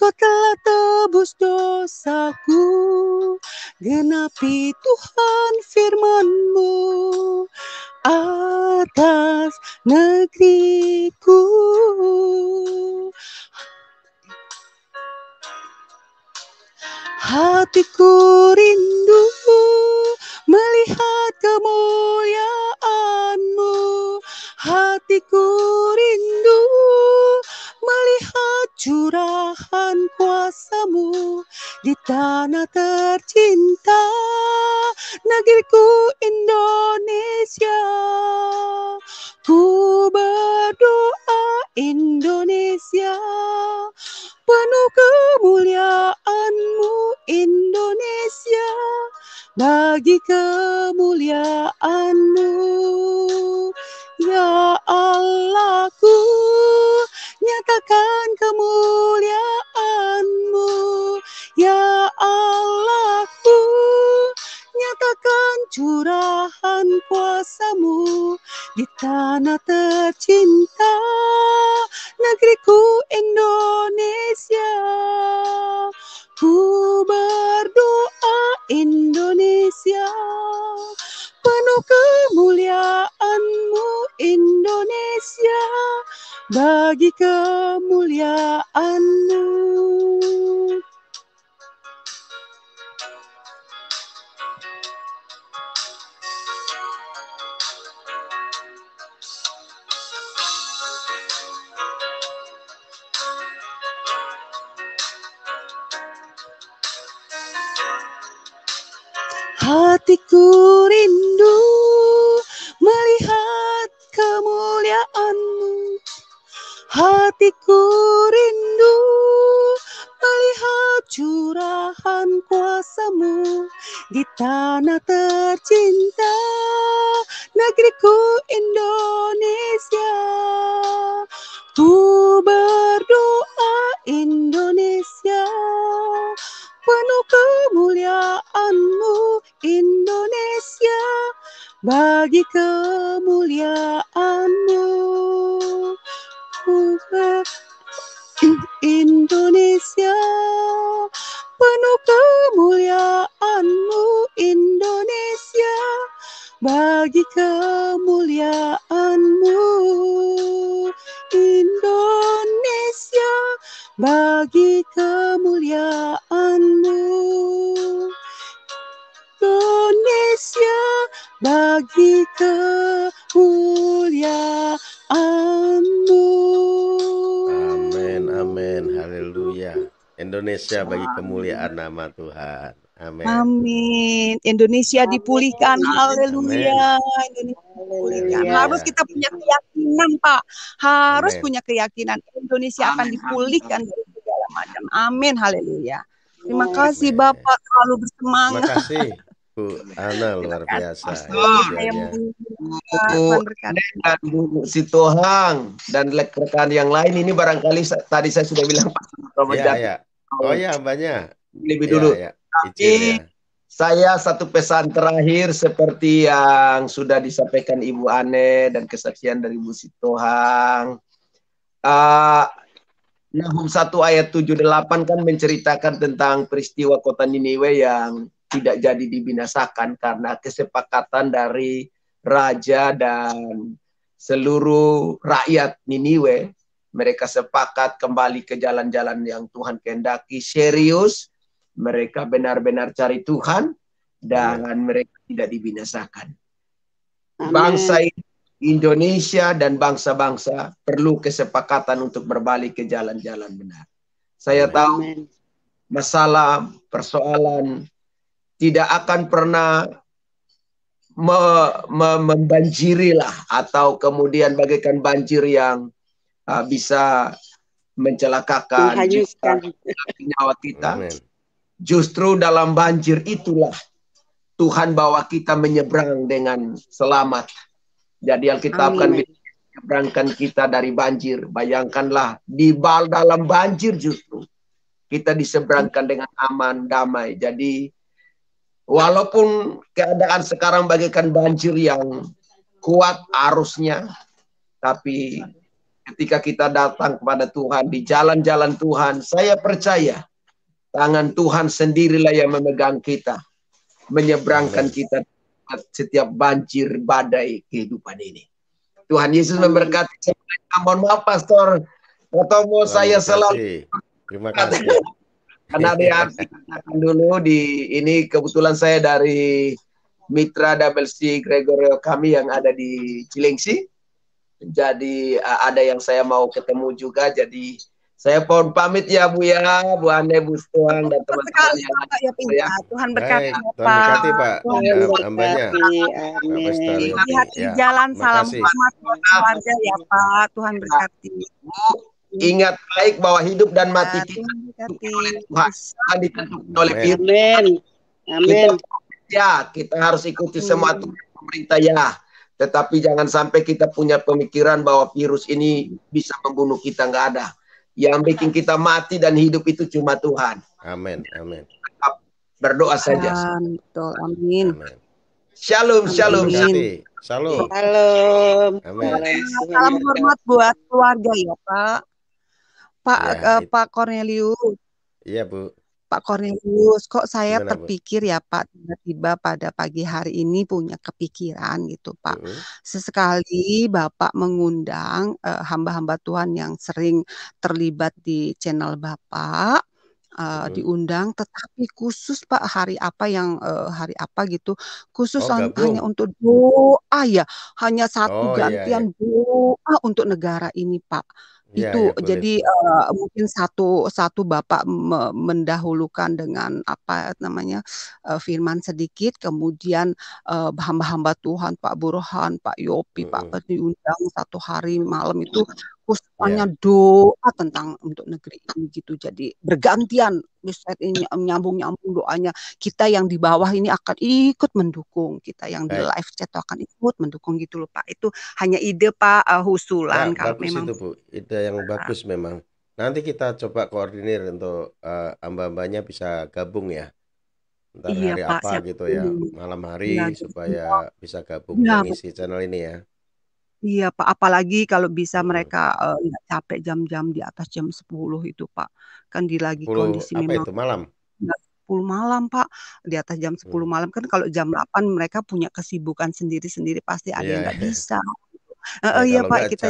Speaker 4: Kau telah tebus dosaku, genapi Tuhan firman-Mu atas negeriku. Hatiku rindu melihat kemuliaan-Mu. Hatiku rindu melihat curahan kuasa-Mu di tanah tercinta, negeriku Indonesia. Ku berdoa Indonesia, penuh kemuliaan-Mu Indonesia, bagi kemuliaan-Mu. Ya Allahku, nyatakan kemuliaan-Mu. Ya Allahku, nyatakan curahan kuasa-Mu di tanah tercinta, negeriku Indonesia. Ku berdoa Indonesia, penuh kemuliaan-Mu Indonesia, Hatiku rindu melihat kemuliaan-Mu. Hatiku rindu melihat curahan kuasa-Mu di tanah tercinta, negeriku Indonesia. Ku berdoa Indonesia, penuh kemuliaan-Mu Indonesia, bagi kemuliaan-Mu. Indonesia, penuh kemuliaan-Mu Indonesia, bagi kemuliaan-Mu. Indonesia, bagi kemuliaan-Mu. Indonesia, bagi kemuliaan-Mu.
Speaker 1: Amin, amin, haleluya. Indonesia bagi kemuliaan nama Tuhan. Amin.
Speaker 4: Amin. Indonesia dipulihkan.
Speaker 3: Amin.
Speaker 4: Haleluya. Indonesia dipulihkan.
Speaker 3: Haleluya.
Speaker 4: Harus kita punya keyakinan, Pak. Harus
Speaker 1: Amin.
Speaker 4: punya keyakinan Indonesia akan
Speaker 2: Amin.
Speaker 4: dipulihkan dari segala macam. Amin. Haleluya. Terima
Speaker 3: Amin.
Speaker 4: kasih
Speaker 1: Amin.
Speaker 4: Bapak, selalu
Speaker 1: Terima
Speaker 4: bersemangat.
Speaker 1: kasih Bu Ana, luar biasa
Speaker 4: Saya
Speaker 1: pujiannya.
Speaker 4: Tuhan berkati.
Speaker 2: Dan Bu Sitohang dan rekan yang lain ini barangkali tadi saya sudah bilang Pak Romo
Speaker 1: Ya,
Speaker 2: Jati
Speaker 1: ya. Oh ya, mbaknya.
Speaker 2: lebih
Speaker 1: Ya,
Speaker 2: dulu.
Speaker 1: ya.
Speaker 2: Tapi
Speaker 1: Izin ya.
Speaker 2: saya satu pesan terakhir seperti yang sudah disampaikan Ibu Ane dan kesaksian dari Bu Sitohang. Nahum 1 ayat 7-8 kan menceritakan tentang peristiwa kota Niniwe yang tidak jadi dibinasakan karena kesepakatan dari raja dan seluruh rakyat Niniwe. Mereka sepakat kembali ke jalan-jalan yang Tuhan kehendaki, serius. Mereka benar-benar cari Tuhan dan mereka tidak dibinasakan.
Speaker 3: Amin.
Speaker 2: Bangsa Indonesia dan bangsa-bangsa perlu kesepakatan untuk berbalik ke jalan-jalan benar. Saya tahu
Speaker 3: Amin.
Speaker 2: masalah, persoalan tidak akan pernah membanjirilah atau kemudian bagaikan banjir yang bisa mencelakakan
Speaker 3: Menghanyutkan.
Speaker 2: nyawa kita.
Speaker 1: Amin.
Speaker 2: Justru dalam banjir itulah Tuhan bawa kita menyeberang dengan selamat. Jadi Alkitab kan
Speaker 3: Amin.
Speaker 2: menyeberangkan kita dari banjir. Bayangkanlah di dalam banjir justru kita diseberangkan dengan aman, damai. Jadi walaupun keadaan sekarang bagaikan banjir yang kuat arusnya, tapi ketika kita datang kepada Tuhan di jalan-jalan Tuhan, saya percaya tangan Tuhan sendirilah yang memegang kita, menyeberangkan kita setiap banjir badai kehidupan ini. Tuhan Yesus memberkati. Mohon maaf Pastor, ketemu saya selalu.
Speaker 1: Terima kasih.
Speaker 2: Karena dia katakan dulu di ini kebetulan saya dari Mitra WC Gregorio kami yang ada di Cilengsi. Jadi ada yang saya mau ketemu juga. Jadi saya mohon pamit ya Bu ya, Bu Ane, Bu Sitohang dan teman-teman yang
Speaker 4: ya, Tuhan berkati
Speaker 1: Baik,
Speaker 4: Bapak.
Speaker 1: Tuhan berkati Pak.
Speaker 3: Tuhan
Speaker 1: Hambanya.
Speaker 3: berkati.
Speaker 1: Pak
Speaker 3: Amin.
Speaker 1: Bestari.
Speaker 4: Hati-hati di
Speaker 1: Ya,
Speaker 4: jalan, salam
Speaker 1: makasih.
Speaker 4: hormat buat keluarga ya Pak. Tuhan berkati.
Speaker 2: ingat baik bahwa hidup dan mati
Speaker 4: Ya,
Speaker 2: kita
Speaker 4: Tuhan berkati.
Speaker 2: Tuhan ditentukan oleh
Speaker 1: Amin.
Speaker 2: virus.
Speaker 3: Amin. Amin.
Speaker 2: Kita harus ikuti semua aturan pemerintah ya. Tetapi jangan sampai kita punya pemikiran bahwa virus ini bisa membunuh kita, nggak ada. Yang bikin kita mati dan hidup itu cuma Tuhan.
Speaker 1: Amin. Amin.
Speaker 2: Berdoa saja.
Speaker 4: Betul, amin.
Speaker 1: Amin.
Speaker 2: Shalom, shalom,
Speaker 4: Amin.
Speaker 2: shalom.
Speaker 1: Berkati. Salam.
Speaker 3: Salam.
Speaker 1: Amin.
Speaker 4: Salam hormat buat keluarga ya Pak.
Speaker 1: Ya,
Speaker 4: Pak Cornelius.
Speaker 1: Iya Bu.
Speaker 4: Pak Cornelius, kok saya
Speaker 1: Gimana, Bu?
Speaker 4: terpikir ya Pak, tiba-tiba pada pagi hari ini punya kepikiran gitu Pak.
Speaker 1: Mm-mm.
Speaker 4: Sesekali Bapak mengundang hamba-hamba Tuhan yang sering terlibat di channel Bapak, diundang, tetapi khusus Pak hari apa gitu, khusus
Speaker 1: Oh,
Speaker 4: hanya
Speaker 1: gabung.
Speaker 4: untuk doa ya, hanya satu
Speaker 1: Oh, iya,
Speaker 4: gantian doa untuk negara ini Pak.
Speaker 1: Iya,
Speaker 4: Itu
Speaker 1: ya boleh
Speaker 4: jadi
Speaker 1: Bu.
Speaker 4: mungkin satu satu Bapak mendahulukan dengan apa namanya firman sedikit, kemudian hamba-hamba Tuhan Pak Burhan, Pak Yopi, Pak
Speaker 1: Mm-mm.
Speaker 4: Pes diundang satu hari malam itu khususnya
Speaker 1: Ya,
Speaker 4: doa tentang untuk negeri ini gitu. Jadi bergantian ini nyambung-nyambung doanya. Kita yang di bawah ini akan ikut mendukung, kita yang di
Speaker 1: baik.
Speaker 4: live chat akan ikut mendukung gitu loh Pak. Itu hanya ide Pak,
Speaker 1: Ya,
Speaker 4: usulan kalau
Speaker 1: bagus
Speaker 4: memang
Speaker 1: itu Bu. Ide yang bagus memang. Nanti kita coba koordinir untuk hamba-hambanya bisa gabung ya. Ntar
Speaker 4: iya
Speaker 1: hari
Speaker 4: Pak,
Speaker 1: apa
Speaker 4: siapa
Speaker 1: gitu ya,
Speaker 4: dulu.
Speaker 1: malam hari
Speaker 4: Iya,
Speaker 1: supaya bisa gabung
Speaker 4: iya,
Speaker 1: mengisi channel ini ya.
Speaker 4: iya Pak, apalagi kalau bisa
Speaker 1: Mm-mm.
Speaker 4: mereka nggak capek jam-jam di atas jam 10 itu Pak. Kan di lagi
Speaker 1: 10
Speaker 4: kondisi
Speaker 1: apa
Speaker 4: memang
Speaker 1: itu malam?
Speaker 4: nggak 10 malam Pak. Di atas jam 10
Speaker 1: Hmm.
Speaker 4: malam kan kalau jam 8 mereka punya kesibukan sendiri-sendiri pasti ada
Speaker 1: Iya,
Speaker 4: yang nggak bisa.
Speaker 1: ya
Speaker 4: Iya
Speaker 1: kalau
Speaker 4: Pak,
Speaker 1: enggak
Speaker 4: kita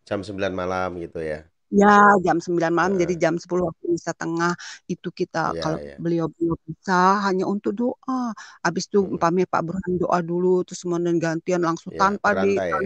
Speaker 1: jam 9 malam gitu ya.
Speaker 4: ya, jam 9 malam jadi
Speaker 1: Heeh.
Speaker 4: jam 10 waktu Indonesia Tengah itu kita
Speaker 1: Iya,
Speaker 4: kalau
Speaker 1: ya.
Speaker 4: beliau-beliau bisa hanya untuk doa. Habis itu
Speaker 1: Mm-mm.
Speaker 4: umpamanya Pak Burhan doa dulu terus kemudian gantian langsung
Speaker 1: Ya,
Speaker 4: tanpa
Speaker 1: berantai ya.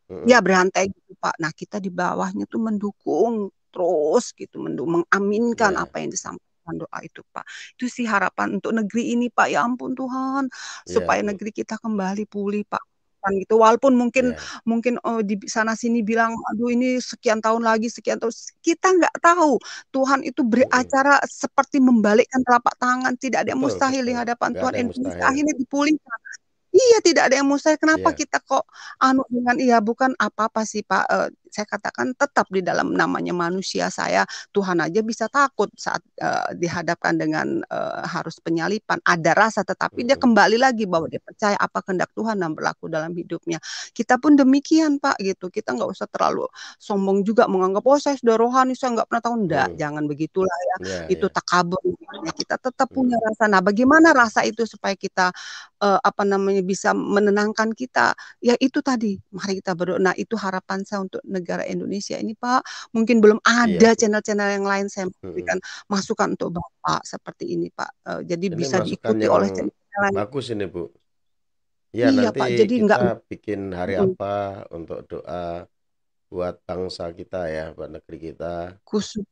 Speaker 1: Mm-mm.
Speaker 4: ya berantai gitu Pak. Nah, kita di bawahnya tuh mendukung terus gitu, mengaminkan
Speaker 1: Ya,
Speaker 4: apa yang disampaikan doa itu Pak. Itu sih harapan untuk negeri ini Pak. Ya ampun Tuhan,
Speaker 1: iya
Speaker 4: supaya
Speaker 1: Bu.
Speaker 4: negeri kita kembali pulih Pak. Kan gitu walaupun mungkin
Speaker 1: Ya.
Speaker 4: mungkin di sana sini bilang aduh ini sekian tahun lagi sekian tahun kita nggak tahu Tuhan itu beri
Speaker 1: Mm-mm.
Speaker 4: acara seperti membalikkan telapak tangan tidak ada yang
Speaker 1: Betul,
Speaker 4: mustahil di
Speaker 1: betul.
Speaker 4: hadapan
Speaker 1: Nggak
Speaker 4: Tuhan
Speaker 1: ada yang
Speaker 4: Indonesia
Speaker 1: mustahil.
Speaker 4: akhirnya dipulihkan. Iya, tidak ada yang mustahil. Kenapa
Speaker 1: Iya.
Speaker 4: kita kok dengan iya bukan apa-apa sih Pak. Saya katakan tetap di dalam namanya manusia saya Tuhan aja bisa takut saat dihadapkan dengan harus penyalipan. Ada rasa tetapi dia
Speaker 1: Mm-mm.
Speaker 4: kembali lagi bahwa dia percaya apa kehendak Tuhan yang berlaku dalam hidupnya. Kita pun demikian Pak gitu. Kita nggak usah terlalu sombong juga menganggap oh saya sudah rohani saya nggak pernah tahu. Enggak,
Speaker 1: Mm.
Speaker 4: jangan begitulah ya.
Speaker 1: Ya,
Speaker 4: Itu
Speaker 1: ya.
Speaker 4: takabur. Kita tetap punya
Speaker 1: Mm-mm.
Speaker 4: rasa. Nah, bagaimana rasa itu supaya kita apa namanya bisa menenangkan kita ya itu tadi mari kita berdoa. Nah itu harapan saya untuk negara Indonesia ini Pak mungkin belum
Speaker 1: Iya
Speaker 4: ada
Speaker 1: Bu.
Speaker 4: channel-channel yang lain saya
Speaker 1: Mm-mm.
Speaker 4: memberikan masukan untuk Bapak seperti ini Pak. Jadi
Speaker 1: Ini
Speaker 4: bisa
Speaker 1: masukan
Speaker 4: diikuti
Speaker 1: yang
Speaker 4: oleh channel lain.
Speaker 1: bagus ini Bu. Ya,
Speaker 4: Iya
Speaker 1: nanti
Speaker 4: Pak jadi
Speaker 1: kita
Speaker 4: enggak
Speaker 1: bikin hari apa untuk doa buat bangsa kita ya, buat negeri kita.
Speaker 4: khusus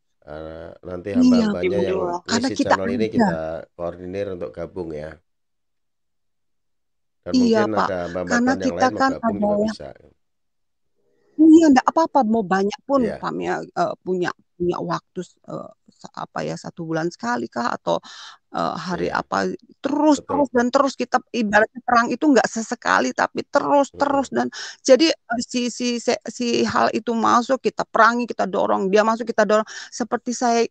Speaker 1: Nanti
Speaker 4: iya
Speaker 1: hamba-hambanya yang
Speaker 4: karena
Speaker 1: ngisi
Speaker 4: kita
Speaker 1: channel ini
Speaker 4: ada
Speaker 1: kita koordinir untuk gabung ya. Dan
Speaker 4: iya
Speaker 1: mungkin
Speaker 4: Pak
Speaker 1: ada hamba-hamba
Speaker 4: karena
Speaker 1: Tuhan yang
Speaker 4: kita
Speaker 1: lain mau
Speaker 4: kan
Speaker 1: gabung
Speaker 4: ada
Speaker 1: juga
Speaker 4: yang
Speaker 1: bisa.
Speaker 4: iya, enggak apa-apa mau banyak pun
Speaker 1: Iya.
Speaker 4: umpamanya punya punya waktu apa ya 1 bulan sekali kah atau hari
Speaker 1: Iya,
Speaker 4: apa terus terus
Speaker 1: betul.
Speaker 4: dan terus kita ibaratnya perang itu enggak sesekali tapi terus terus
Speaker 1: Mm-mm.
Speaker 4: dan jadi si hal itu masuk kita perangi kita dorong dia masuk kita dorong seperti saya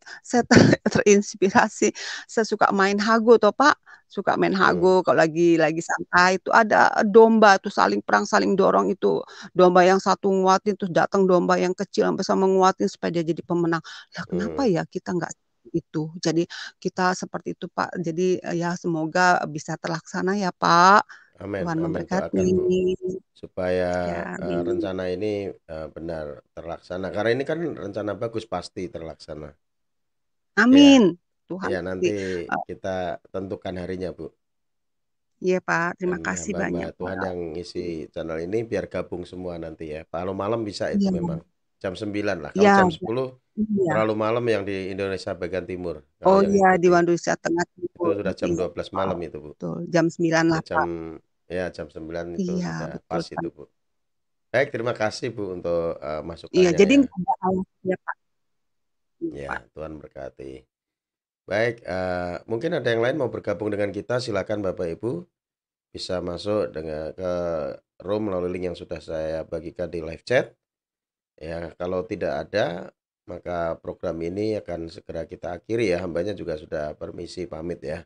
Speaker 4: terinspirasi saya suka main hago toh Pak suka main
Speaker 1: Mm.
Speaker 4: hago kalau lagi santai itu ada domba tuh saling perang saling dorong itu domba yang satu nguatin terus datang domba yang kecil yang bisa menguatin supaya dia jadi pemenang. Lah kenapa
Speaker 1: Mm.
Speaker 4: ya kita nggak itu? Jadi kita seperti itu Pak. Jadi ya semoga bisa terlaksana ya Pak.
Speaker 1: Amin,
Speaker 4: Tuhan
Speaker 1: amin.
Speaker 4: memberkati.
Speaker 1: Doakan Bu supaya
Speaker 4: Ya, amin.
Speaker 1: rencana ini benar terlaksana. Karena ini kan rencana bagus pasti terlaksana. Ya,
Speaker 4: Amin. Tuhan
Speaker 1: ya
Speaker 4: pasti.
Speaker 1: nanti kita tentukan harinya Bu.
Speaker 4: Iya Pak, terima
Speaker 1: Dan
Speaker 4: kasih
Speaker 1: hamba-hamba
Speaker 4: banyak
Speaker 1: Tuhan
Speaker 4: Pak.
Speaker 1: yang ngisi channel ini biar gabung semua nanti ya. Kalau malam bisa itu
Speaker 4: Iya,
Speaker 1: memang. Jam 9 lah. Kalau
Speaker 4: iya,
Speaker 1: jam 10
Speaker 4: iya.
Speaker 1: terlalu malam yang di Indonesia bagian timur. Kalau
Speaker 4: Oh
Speaker 1: yang
Speaker 4: iya di
Speaker 1: ikuti.
Speaker 4: Indonesia Tengah
Speaker 1: Itu
Speaker 4: Timur.
Speaker 1: sudah jam
Speaker 4: Iya,
Speaker 1: 12
Speaker 4: Pak.
Speaker 1: malam itu Bu.
Speaker 4: Betul. Jam 9
Speaker 1: Ya
Speaker 4: lah
Speaker 1: jam
Speaker 4: Pak.
Speaker 1: ya jam 9 itu
Speaker 4: Iya,
Speaker 1: sudah
Speaker 4: betul
Speaker 1: pas
Speaker 4: Pak.
Speaker 1: itu Bu. Baik, terima kasih Bu untuk
Speaker 4: Iya,
Speaker 1: masukannya
Speaker 4: jadi
Speaker 1: ya.
Speaker 4: nggak ada alasan ya Pak. Iya,
Speaker 1: Ya,
Speaker 4: Pak.
Speaker 1: Tuhan berkati. Baik, mungkin ada yang lain mau bergabung dengan kita, silakan Bapak Ibu bisa masuk dengan ke room melalui link yang sudah saya bagikan di live chat. Ya, kalau tidak ada, maka program ini akan segera kita akhiri ya. Hambanya juga sudah permisi pamit ya.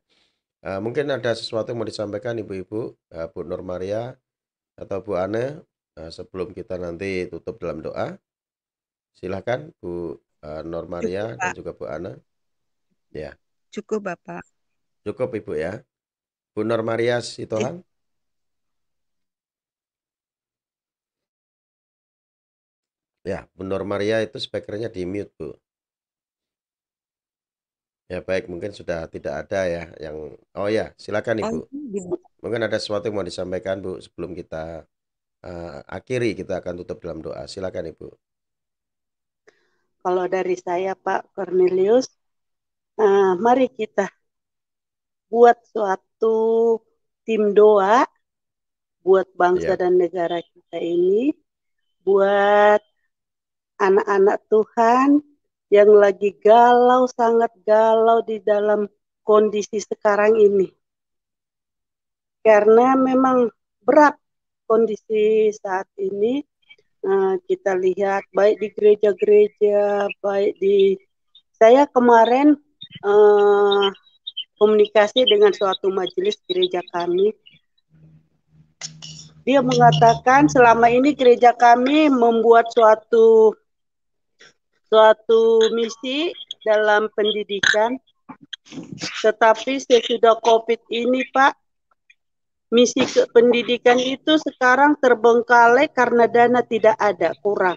Speaker 1: Mungkin ada sesuatu yang mau disampaikan Ibu-ibu, Bu Nur Maria atau Bu Ane sebelum kita nanti tutup dalam doa. Silakan Bu Nur Maria
Speaker 4: Cukup
Speaker 1: dan
Speaker 4: Pak.
Speaker 1: juga Bu Ane. Ya,
Speaker 4: Cukup Bapak.
Speaker 1: cukup Ibu ya. Bu Nur Maria
Speaker 4: Eh,
Speaker 1: Sitohang. Ya, Bu Nur Maria itu speakernya di mute Bu. Ya baik, mungkin sudah tidak ada ya yang oh ya, silakan
Speaker 4: oh
Speaker 1: Ibu.
Speaker 4: ini
Speaker 1: Mungkin ada sesuatu yang mau disampaikan Bu sebelum kita akhiri kita akan tutup dalam doa. Silakan Ibu.
Speaker 3: kalau dari saya Pak Cornelius, mari kita buat suatu tim doa buat bangsa
Speaker 1: Iya.
Speaker 3: dan negara kita ini, buat anak-anak Tuhan yang lagi galau, sangat galau di dalam kondisi sekarang ini. Karena memang berat kondisi saat ini. Kita lihat baik di gereja-gereja, baik di... Saya kemarin komunikasi dengan suatu majelis gereja kami. Dia mengatakan selama ini gereja kami membuat suatu misi dalam pendidikan, tetapi sesudah COVID ini Pak, misi pendidikan itu sekarang terbengkalai karena dana tidak ada, kurang.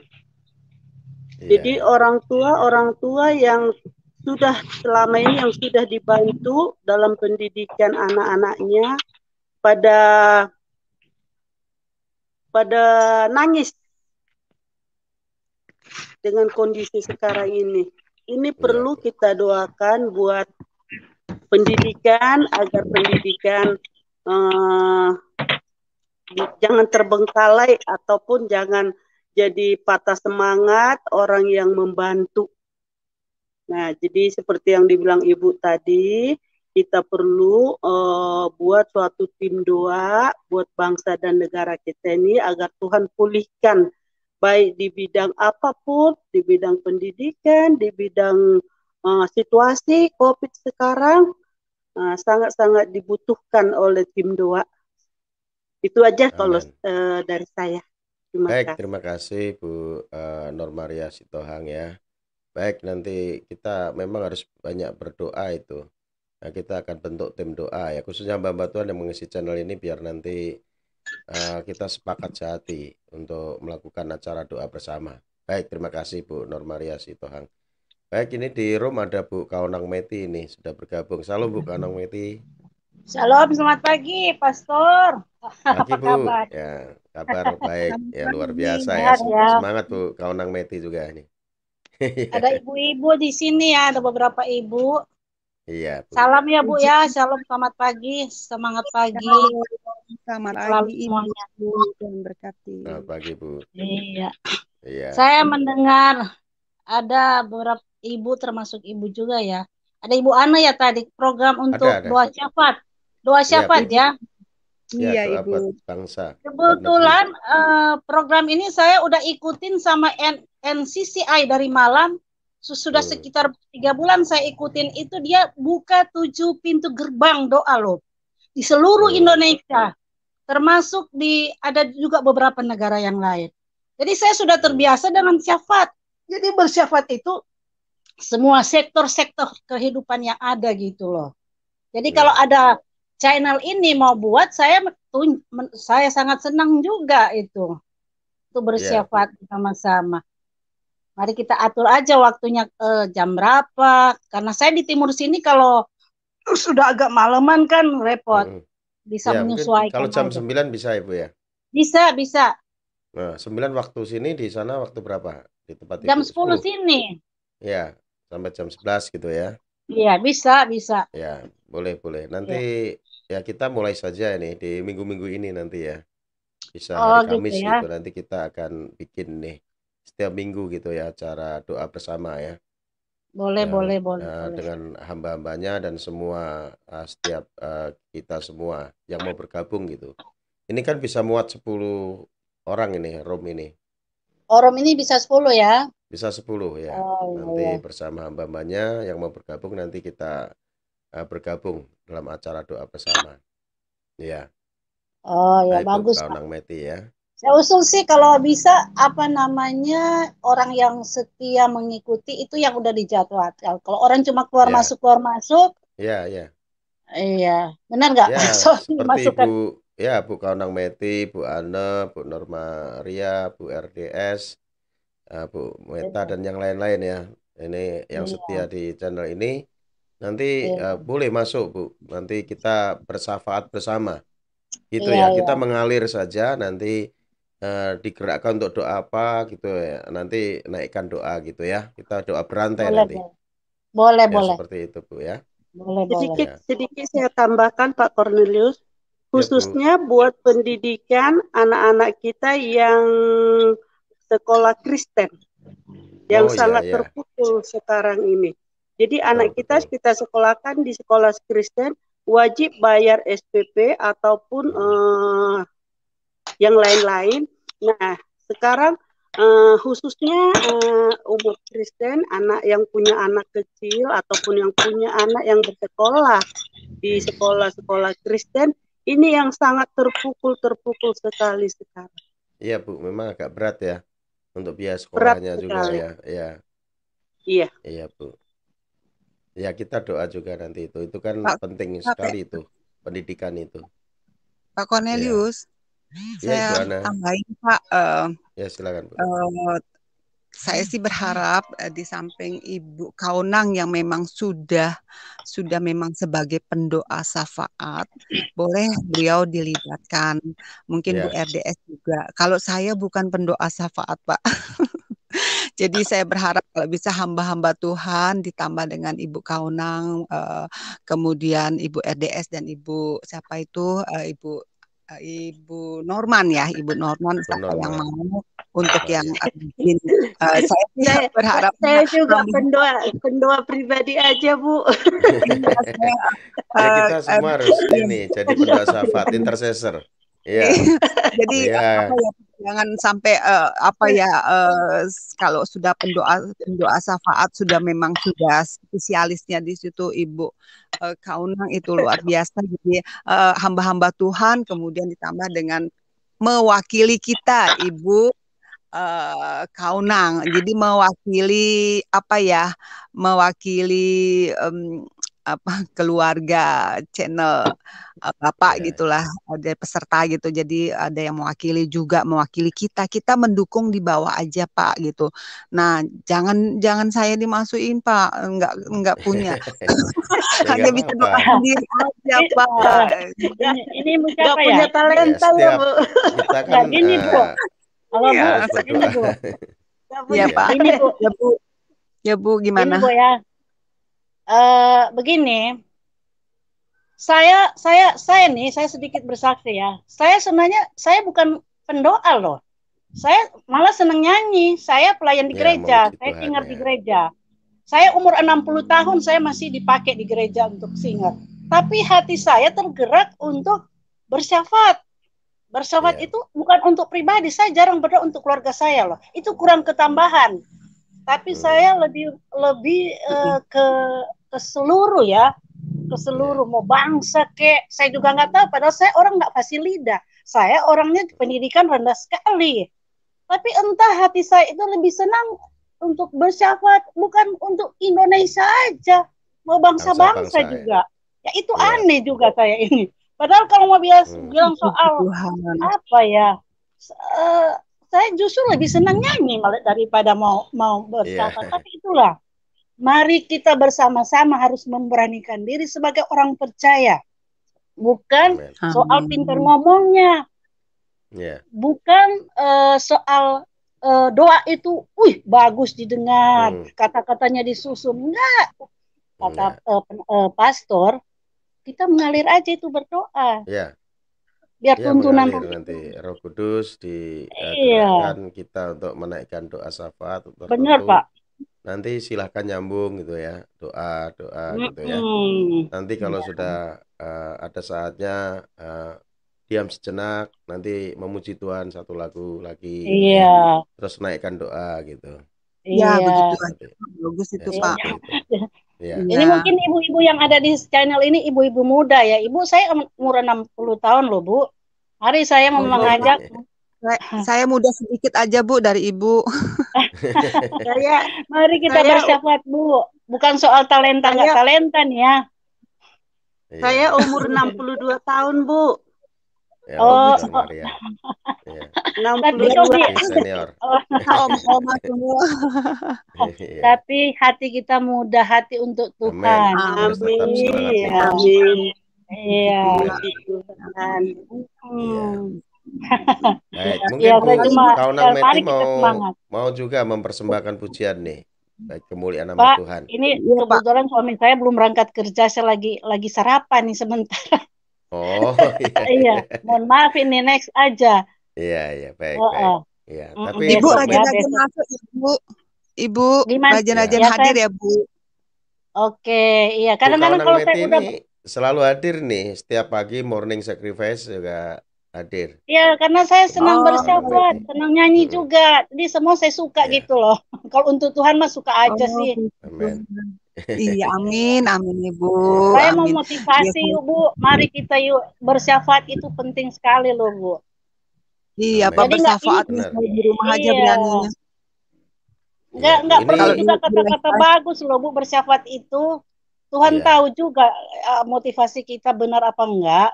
Speaker 3: Jadi orang tua yang sudah selama ini yang sudah dibantu dalam pendidikan anak-anaknya pada nangis dengan kondisi sekarang ini. Ini perlu kita doakan buat pendidikan, agar pendidikan jangan terbengkalai ataupun jangan jadi patah semangat orang yang membantu. Nah, jadi seperti yang dibilang Ibu tadi, kita perlu buat suatu tim doa buat bangsa dan negara kita ini agar Tuhan pulihkan baik di bidang apapun, di bidang pendidikan, di bidang situasi COVID sekarang, sangat-sangat dibutuhkan oleh tim doa. Itu aja kalau dari saya.
Speaker 1: Terima kasih Bu Normaria Sitohang ya. Baik, nanti kita memang harus banyak berdoa itu. Nah, kita akan bentuk tim doa ya, khususnya Mbak Tuhan yang mengisi channel ini, biar nanti kita sepakat sehati untuk melakukan acara doa bersama. Baik, terima kasih Bu Normaria Sitohang. Baik, ini di room ada Bu Kaunang Meti ini sudah bergabung. Salam Bu Kaunang Meti.
Speaker 5: Shalom, selamat pagi, Pastor.
Speaker 1: Pagi
Speaker 5: Apa
Speaker 1: Bu.
Speaker 5: kabar?
Speaker 1: Ya, kabar baik. Ya, luar biasa ya.
Speaker 5: Sehat ya.
Speaker 1: Semangat Bu Kaunang Meti juga ini.
Speaker 5: Ada ibu-ibu di sini ya, ada beberapa ibu.
Speaker 1: Iya, Bu.
Speaker 5: Salam ya Bu ya, shalom, selamat pagi, semangat pagi.
Speaker 4: Selamat
Speaker 5: Selalu
Speaker 4: pagi
Speaker 5: semuanya.
Speaker 4: Ibu, Tuhan berkati.
Speaker 1: Selamat pagi Bu.
Speaker 5: Iya.
Speaker 1: Iya.
Speaker 5: Saya mendengar ada beberapa ibu, termasuk ibu juga ya. Ada Ibu Ana ya tadi, program untuk
Speaker 1: Ada.
Speaker 5: doa syafaat. Doa syafaat ya.
Speaker 1: Iya, doa
Speaker 4: Iya Ibu.
Speaker 1: buat bangsa.
Speaker 5: Kebetulan program ini saya udah ikutin sama NCCI dari Malang. Sudah sekitar 3 bulan saya ikutin itu, dia buka 7 pintu gerbang doa loh. Di seluruh Indonesia. Termasuk ada juga beberapa negara yang lain. Jadi saya sudah terbiasa dengan syafaat. Jadi bersyafaat itu semua sektor-sektor kehidupan yang ada gitu loh. Jadi kalau ada channel ini mau buat, saya sangat senang juga itu bersyafaat sama-sama. Mari kita atur aja waktunya jam berapa. Karena saya di timur sini kalau sudah agak malaman kan repot. Bisa
Speaker 1: ya,
Speaker 5: menyesuaikan.
Speaker 1: Kalau jam 9 bisa Ibu ya?
Speaker 5: Bisa.
Speaker 1: Nah, 9 waktu sini, di sana waktu berapa? Di tempat
Speaker 5: jam
Speaker 1: Ibu?
Speaker 5: 10 sini.
Speaker 1: Ya, sampai jam 11 gitu ya?
Speaker 5: Iya, bisa.
Speaker 1: Ya, boleh. Nanti ya kita mulai saja ini di minggu-minggu ini nanti ya. Bisa hari Kamis gitu. Nanti kita akan bikin nih setiap minggu gitu ya, acara doa bersama ya.
Speaker 5: Boleh.
Speaker 1: Dengan hamba-hambanya dan semua setiap kita semua yang mau bergabung gitu. Ini kan bisa muat 10 orang ini, room ini.
Speaker 5: Room ini bisa 10 ya?
Speaker 1: Bisa 10 ya. Nanti bersama hamba-hambanya yang mau bergabung, nanti kita bergabung dalam acara doa bersama. Ya.
Speaker 5: Ya bagus.
Speaker 1: Kaunang Meti ya.
Speaker 5: Saya usul sih kalau bisa orang yang setia mengikuti itu yang udah dijadwalkan. Kalau orang cuma keluar masuk.
Speaker 1: Iya.
Speaker 5: Iya, benar nggak?
Speaker 1: Ya, seperti Bu Kaunang Meti, Bu Ana, Bu Normaria, Bu RDS, Bu Meta dan yang lain-lain ya. Ini yang setia di channel ini. Nanti boleh masuk Bu. Nanti kita bersyafaat bersama. Gitu ya. Kita mengalir saja, nanti digerakkan untuk doa apa gitu ya, nanti naikkan doa gitu ya. Kita doa berantai
Speaker 5: Boleh,
Speaker 1: nanti.
Speaker 5: boleh,
Speaker 1: Ya
Speaker 5: boleh,
Speaker 1: seperti itu Bu ya.
Speaker 5: boleh,
Speaker 3: Sedikit
Speaker 1: Ya.
Speaker 3: sedikit saya tambahkan Pak Cornelius,
Speaker 1: Ya Bu.
Speaker 3: khususnya buat pendidikan anak-anak kita yang sekolah Kristen, yang
Speaker 1: Oh ya
Speaker 3: sangat
Speaker 1: ya.
Speaker 3: terpukul sekarang ini. Jadi anak
Speaker 1: Betul betul.
Speaker 3: kita sekolahkan di sekolah Kristen wajib bayar SPP ataupun yang lain-lain. Nah, sekarang khususnya umat Kristen, anak yang punya anak kecil ataupun yang punya anak yang bersekolah di sekolah-sekolah Kristen, ini yang sangat terpukul sekali sekarang.
Speaker 1: Iya Bu, memang agak berat ya untuk biaya
Speaker 3: Berat
Speaker 1: sekolahnya juga
Speaker 3: sekali.
Speaker 1: ya. Iya.
Speaker 3: Iya.
Speaker 1: Iya Bu. Ya kita doa juga nanti itu kan
Speaker 4: Pak,
Speaker 1: penting
Speaker 4: Pak,
Speaker 1: sekali itu pendidikan itu.
Speaker 4: Pak
Speaker 1: Ya.
Speaker 4: Cornelius,
Speaker 1: Ya Ibu
Speaker 4: saya
Speaker 1: Ana.
Speaker 4: tambahin Pak,
Speaker 1: Ya silakan Bu.
Speaker 4: saya sih berharap di samping Ibu Kaunang yang memang sudah memang sebagai pendoa syafaat, boleh beliau dilibatkan. Mungkin Bu
Speaker 1: Ya.
Speaker 4: RDS juga. Kalau saya bukan pendoa syafaat, Pak. Jadi saya berharap kalau bisa hamba-hamba Tuhan ditambah dengan Ibu Kaunang, kemudian Ibu RDS dan Ibu siapa itu Ibu Norman ya, Ibu Norman
Speaker 1: Bu
Speaker 4: siapa yang
Speaker 1: Norman.
Speaker 4: mau untuk
Speaker 1: Oh
Speaker 4: yang
Speaker 1: ya.
Speaker 4: bikin saya sih berharap
Speaker 3: Saya juga
Speaker 4: hamba-
Speaker 3: pendoa pribadi aja, Bu.
Speaker 4: iya, saya,
Speaker 1: Ya kita semua harus
Speaker 4: iya.
Speaker 1: ini jadi pendoa syafaat, intercessor. Iya.
Speaker 4: Jadi
Speaker 1: Iya.
Speaker 4: apa ya, jangan sampai kalau sudah pendoa syafaat sudah memang sudah spesialisnya di situ Ibu Kaunang itu luar biasa. Jadi hamba-hamba Tuhan kemudian ditambah dengan mewakili kita Ibu Kaunang. Jadi mewakili apa ya? Mewakili keluarga channel Bapak
Speaker 1: Iya.
Speaker 4: gitulah, ada peserta gitu. Jadi ada yang mewakili kita. Kita mendukung di bawah aja Pak gitu. Nah, jangan saya dimasukin Pak, enggak punya.
Speaker 1: Ya
Speaker 4: Hanya
Speaker 1: nggak
Speaker 4: bisa
Speaker 1: apa-apa.
Speaker 4: doa sendiri aja Pak.
Speaker 5: Ini mau
Speaker 3: Nggak
Speaker 5: siapa ya?
Speaker 3: punya
Speaker 1: Ya
Speaker 3: talenta ya,
Speaker 1: setiap
Speaker 3: Bu.
Speaker 1: kita
Speaker 5: Ya,
Speaker 1: kan
Speaker 5: gini Bu. Halo Bu,
Speaker 1: harus
Speaker 5: ini
Speaker 1: berdoa.
Speaker 5: Bu.
Speaker 3: Nggak
Speaker 4: Iya
Speaker 3: punya
Speaker 1: Iya.
Speaker 4: Pak.
Speaker 5: Ini Bu,
Speaker 4: Ya Bu
Speaker 5: ini
Speaker 4: gimana?
Speaker 5: Bu ya. Begini, saya nih, saya sedikit bersaksi ya. Saya sebenarnya saya bukan pendoa loh. Saya malah senang nyanyi. Saya pelayan di
Speaker 1: Ya
Speaker 5: gereja.
Speaker 1: memuji
Speaker 5: Saya
Speaker 1: Tuhan
Speaker 5: singer di
Speaker 1: ya.
Speaker 5: gereja. Saya umur 60 tahun saya masih dipakai di gereja untuk singer. Tapi hati saya tergerak untuk bersyafaat. Bersyafaat
Speaker 1: Ya.
Speaker 5: itu bukan untuk pribadi. Saya jarang berdoa untuk keluarga saya loh. Itu kurang ketambahan. Tapi saya lebih ke seluruh ya. Ke seluruh mau bangsa kek. Saya juga nggak tahu. Padahal saya orang nggak fasih lidah. Saya orangnya pendidikan rendah sekali. Tapi entah hati saya itu lebih senang untuk bersyafaat bukan untuk Indonesia aja, mau bangsa-bangsa
Speaker 1: Bangsa-bangsa ya.
Speaker 5: juga. Ya itu
Speaker 1: Iya.
Speaker 5: aneh juga saya ini. Padahal kalau mau bilang soal
Speaker 4: Tuhan.
Speaker 5: apa ya, saya justru lebih senang nyanyi malah daripada mau bersyafaat.
Speaker 1: Iya.
Speaker 5: Tapi itulah, mari kita bersama-sama harus memberanikan diri sebagai orang percaya, bukan
Speaker 1: Amin.
Speaker 5: soal pintar ngomongnya.
Speaker 1: Ya.
Speaker 5: Bukan soal doa itu, bagus didengar, kata-katanya disusun, enggak. Kata pastor, kita mengalir aja itu berdoa.
Speaker 1: Ya.
Speaker 5: Biar
Speaker 1: Ya
Speaker 5: tuntunan
Speaker 1: mengalir nanti Roh Kudus
Speaker 5: Iya.
Speaker 1: digerakkan kita untuk menaikkan doa syafaat tertentu.
Speaker 5: Benar Pak.
Speaker 1: Nanti silahkan nyambung gitu ya, doa gitu ya. Nanti kalau sudah ada saatnya diam sejenak, nanti memuji Tuhan satu lagu lagi gitu ya.
Speaker 5: Iya.
Speaker 1: Terus naikkan doa gitu.
Speaker 4: Ya
Speaker 5: Iya.
Speaker 4: begitu
Speaker 1: Nanti.
Speaker 4: bagus itu
Speaker 1: Ya,
Speaker 4: Pak.
Speaker 1: seperti itu. Ya.
Speaker 5: Ini mungkin ibu-ibu yang ada di channel ini ibu-ibu muda ya. Ibu saya umur 60 tahun loh Bu. Mari saya mau mengajak.
Speaker 4: Saya muda sedikit aja Bu dari Ibu.
Speaker 5: Mari kita bersyafaat Bu. Bukan soal talenta nggak talenta nih ya.
Speaker 3: Saya umur 62 tahun Bu.
Speaker 1: Ya, Maria. Ya.
Speaker 3: 62
Speaker 1: senior.
Speaker 4: Oma semua.
Speaker 5: Tapi hati kita muda, hati untuk Tuhan.
Speaker 3: Amin. Amin.
Speaker 5: Iya.
Speaker 1: Baik,
Speaker 5: Ya,
Speaker 1: mungkin
Speaker 5: saya
Speaker 1: Bu
Speaker 5: cuma
Speaker 1: Kaunang Meti
Speaker 5: mari kita semangat.
Speaker 1: mau juga mempersembahkan pujian nih. Baik, kemuliaan nama
Speaker 5: Pak,
Speaker 1: Tuhan.
Speaker 5: ini
Speaker 4: Iya, Pak.
Speaker 5: kebetulan suami saya belum berangkat kerja, saya lagi sarapan nih sebentar.
Speaker 1: Oh, iya.
Speaker 5: Iya, mohon maaf ini next aja.
Speaker 1: Iya, baik, baik.
Speaker 5: Heeh.
Speaker 1: Iya, tapi
Speaker 4: Ibu
Speaker 5: Besok
Speaker 1: Bu
Speaker 5: ya,
Speaker 4: rajin-rajin
Speaker 5: besok.
Speaker 4: masuk ya, Bu. Ibu
Speaker 5: Gimana?
Speaker 4: rajin-rajin
Speaker 1: ya,
Speaker 5: Ya
Speaker 4: hadir
Speaker 5: saya,
Speaker 4: ya, Bu.
Speaker 5: oke, iya.
Speaker 1: Bu
Speaker 5: Kadang-kadang
Speaker 1: Kaunang
Speaker 5: kalau saya
Speaker 1: Meti
Speaker 5: udah,
Speaker 1: ini selalu hadir nih, setiap pagi morning sacrifice juga hadir.
Speaker 5: ya karena saya senang
Speaker 1: Bu Kaunang
Speaker 4: Oh,
Speaker 5: bersyafat,
Speaker 1: Meti.
Speaker 5: senang nyanyi
Speaker 1: Mm-mm.
Speaker 5: juga. Jadi semua saya suka
Speaker 1: Iya,
Speaker 5: gitu loh. Kalau untuk Tuhan mah suka aja
Speaker 4: oh,
Speaker 5: sih.
Speaker 4: gitu.
Speaker 1: amin.
Speaker 4: Iya, amin, amin Ibu,
Speaker 1: Iya,
Speaker 5: Saya mau
Speaker 4: amin. Iya,
Speaker 5: motivasi yuk Bu, mari kita yuk bersyafat itu penting sekali loh Bu.
Speaker 4: iya, Pak
Speaker 1: amin.
Speaker 5: Jadi nggak ini,
Speaker 4: bersafaatnya
Speaker 1: Benar.
Speaker 4: saya di rumah aja
Speaker 5: iya,
Speaker 4: beraninya.
Speaker 1: Iya, Bu.
Speaker 5: nggak
Speaker 1: Ini
Speaker 5: perlu
Speaker 4: Kalau
Speaker 5: juga
Speaker 4: ingat di
Speaker 5: kata-kata
Speaker 4: live,
Speaker 5: bagus loh Bu, bersyafat itu Tuhan
Speaker 1: iya,
Speaker 5: tahu juga motivasi kita benar apa enggak.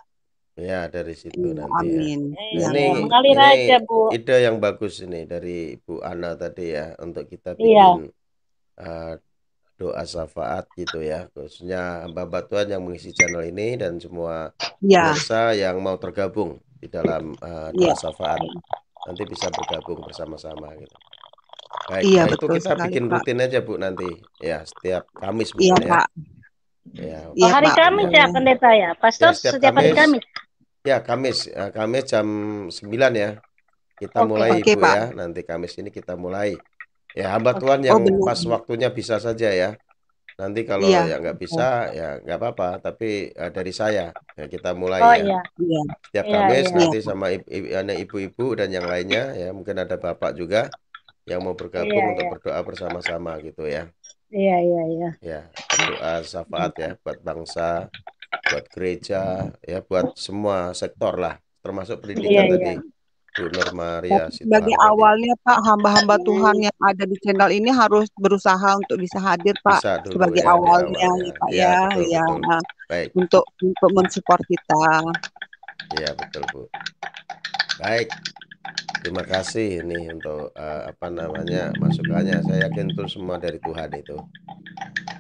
Speaker 1: ya dari situ
Speaker 4: iya,
Speaker 1: nanti ya.
Speaker 4: amin. Iya,
Speaker 1: Ini
Speaker 5: Iya, mengalir
Speaker 1: ini
Speaker 5: aja Bu.
Speaker 1: ide yang bagus ini dari Bu Ana tadi ya untuk kita
Speaker 5: Iya,
Speaker 1: bikin uh, doa syafaat gitu ya, khususnya hamba-hamba Tuhan yang mengisi channel ini dan semua
Speaker 4: iya,
Speaker 1: pemirsa yang mau tergabung di dalam
Speaker 4: iya,
Speaker 1: doa syafaat nanti bisa bergabung bersama-sama gitu. Baik,
Speaker 4: iya
Speaker 1: nah itu
Speaker 4: betul
Speaker 1: kita
Speaker 4: sekali,
Speaker 1: bikin
Speaker 4: Pak.
Speaker 1: rutin aja Bu nanti ya, setiap Kamis
Speaker 4: Iya,
Speaker 1: mungkin ya.
Speaker 4: Pak.
Speaker 1: Ya,
Speaker 5: oh
Speaker 4: Iya,
Speaker 5: hari
Speaker 4: Pak.
Speaker 5: Kamis ya pendeta ya,
Speaker 1: ya
Speaker 5: pastor
Speaker 1: setiap
Speaker 5: setiap hari
Speaker 1: Kamis.
Speaker 5: Kamis.
Speaker 1: Ya, Kamis jam 9 ya. Kita
Speaker 5: Oke,
Speaker 1: mulai
Speaker 4: Oke,
Speaker 1: Ibu
Speaker 4: Pak.
Speaker 1: ya. Nanti Kamis ini kita mulai. Ya, hamba
Speaker 5: oke.
Speaker 1: Tuhan
Speaker 4: Oh,
Speaker 1: yang
Speaker 4: benar.
Speaker 1: pas waktunya bisa saja ya. Nanti kalau
Speaker 4: Iya,
Speaker 1: ya nggak bisa
Speaker 4: betul.
Speaker 1: ya nggak apa-apa. Tapi dari saya ya kita mulai
Speaker 5: Oh
Speaker 1: ya.
Speaker 5: iya,
Speaker 4: Iya,
Speaker 1: Setiap
Speaker 5: iya,
Speaker 1: Kamis
Speaker 5: iya,
Speaker 4: iya,
Speaker 1: nanti sama ibu-ibu dan yang lainnya ya. Mungkin ada bapak juga yang mau
Speaker 5: iya,
Speaker 1: bergabung untuk
Speaker 5: iya,
Speaker 1: berdoa bersama-sama gitu ya.
Speaker 5: iya, iya, iya.
Speaker 1: Ya, berdoa syafaat ya buat bangsa, buat gereja, ya buat semua sektor lah, termasuk
Speaker 5: Iya,
Speaker 1: pendidikan
Speaker 5: iya.
Speaker 1: tadi. Bu Nur Maria
Speaker 4: Tapi sebagai
Speaker 1: Sitohang tadi.
Speaker 4: awalnya Pak, hamba-hamba Tuhan yang ada di channel ini harus berusaha untuk bisa hadir Pak,
Speaker 1: Bisa dulu
Speaker 4: sebagai
Speaker 1: ya di
Speaker 4: awalnya
Speaker 1: awal
Speaker 4: ya
Speaker 1: ya.
Speaker 4: Pak
Speaker 1: Iya,
Speaker 4: ya,
Speaker 1: betul
Speaker 4: ya
Speaker 1: betul. Baik.
Speaker 4: untuk mensupport kita.
Speaker 1: Iya, betul Bu. Baik. Terima kasih ini untuk apa namanya masukannya. Saya yakin itu semua dari Tuhan itu.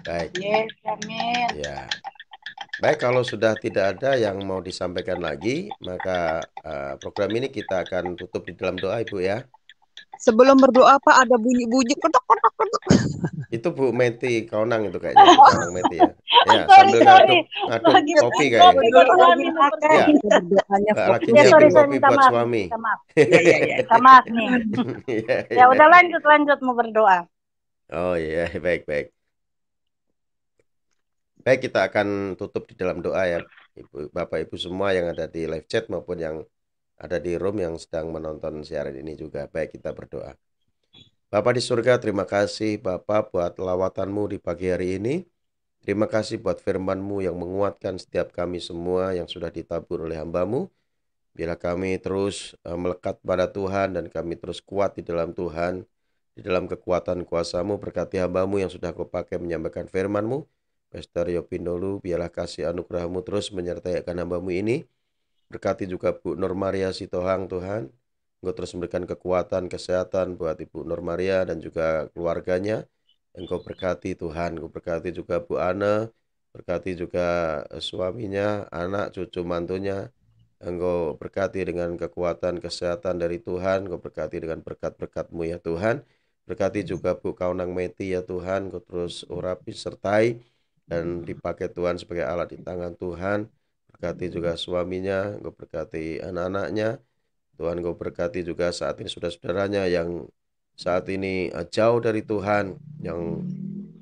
Speaker 1: Baik.
Speaker 5: Yes, amin.
Speaker 1: Ya. Baik, kalau sudah tidak ada yang mau disampaikan lagi, maka program ini kita akan tutup di dalam doa Ibu ya.
Speaker 4: Sebelum berdoa Pak ada bunyi-bunyi ketok-ketok.
Speaker 1: Itu Bu Meti Kaunang itu kayaknya, Bu Kaunang Meti ya. Ya,
Speaker 5: Sorry,
Speaker 1: sambil
Speaker 5: sorry.
Speaker 1: ngaduk
Speaker 5: Lagi
Speaker 1: kopi
Speaker 5: bikin
Speaker 1: kayaknya.
Speaker 5: kopi buat
Speaker 4: Lagi
Speaker 5: suami
Speaker 4: makan,
Speaker 5: nomor
Speaker 1: Ya,
Speaker 4: kita berdoanya
Speaker 1: lagi
Speaker 4: fokus.
Speaker 5: Ya, sorry,
Speaker 1: nyiapin
Speaker 5: saya
Speaker 1: kopi
Speaker 5: minta
Speaker 1: buat
Speaker 5: maaf,
Speaker 1: suami.
Speaker 5: minta maaf.
Speaker 4: Iya, iya, iya.
Speaker 5: Minta maaf nih.
Speaker 1: Iya,
Speaker 5: Ya
Speaker 1: iya.
Speaker 5: udah lanjut mau berdoa.
Speaker 1: Oh iya, baik, baik. Baik, kita akan tutup di dalam doa ya, Bapak Ibu semua yang ada di live chat maupun yang ada di room yang sedang menonton siaran ini juga. Baik, kita berdoa. Bapa di surga, terima kasih Bapak buat lawatanmu di pagi hari ini. Terima kasih buat firman-Mu yang menguatkan setiap kami semua yang sudah ditabur oleh hamba-Mu. Bila kami terus melekat pada Tuhan dan kami terus kuat di dalam Tuhan, di dalam kekuatan kuasa-Mu, berkati hamba-Mu yang sudah Kau pakai menyampaikan firman-Mu. Pastor Yopindolu, biarlah kasih anugerah-Mu terus menyertai akan hamba-Mu ini. Berkati juga Bu Nur Maria Sitohang Tuhan. Engkau terus memberikan kekuatan, kesehatan buat Ibu Nur Maria dan juga keluarganya. Engkau berkati Tuhan, Engkau berkati juga Bu Ana, berkati juga suaminya, anak, cucu, mantunya. Engkau berkati dengan kekuatan, kesehatan dari Tuhan, Engkau berkati dengan berkat-berkat-Mu ya Tuhan. Berkati juga Bu Kaunang Meti ya Tuhan, Engkau terus urapi, sertai, dan dipakai Tuhan sebagai alat di tangan Tuhan. Berkati juga suaminya, Engkau berkati anak-anaknya. Tuhan Engkau berkati juga saat ini saudara-saudaranya yang saat ini jauh dari Tuhan, yang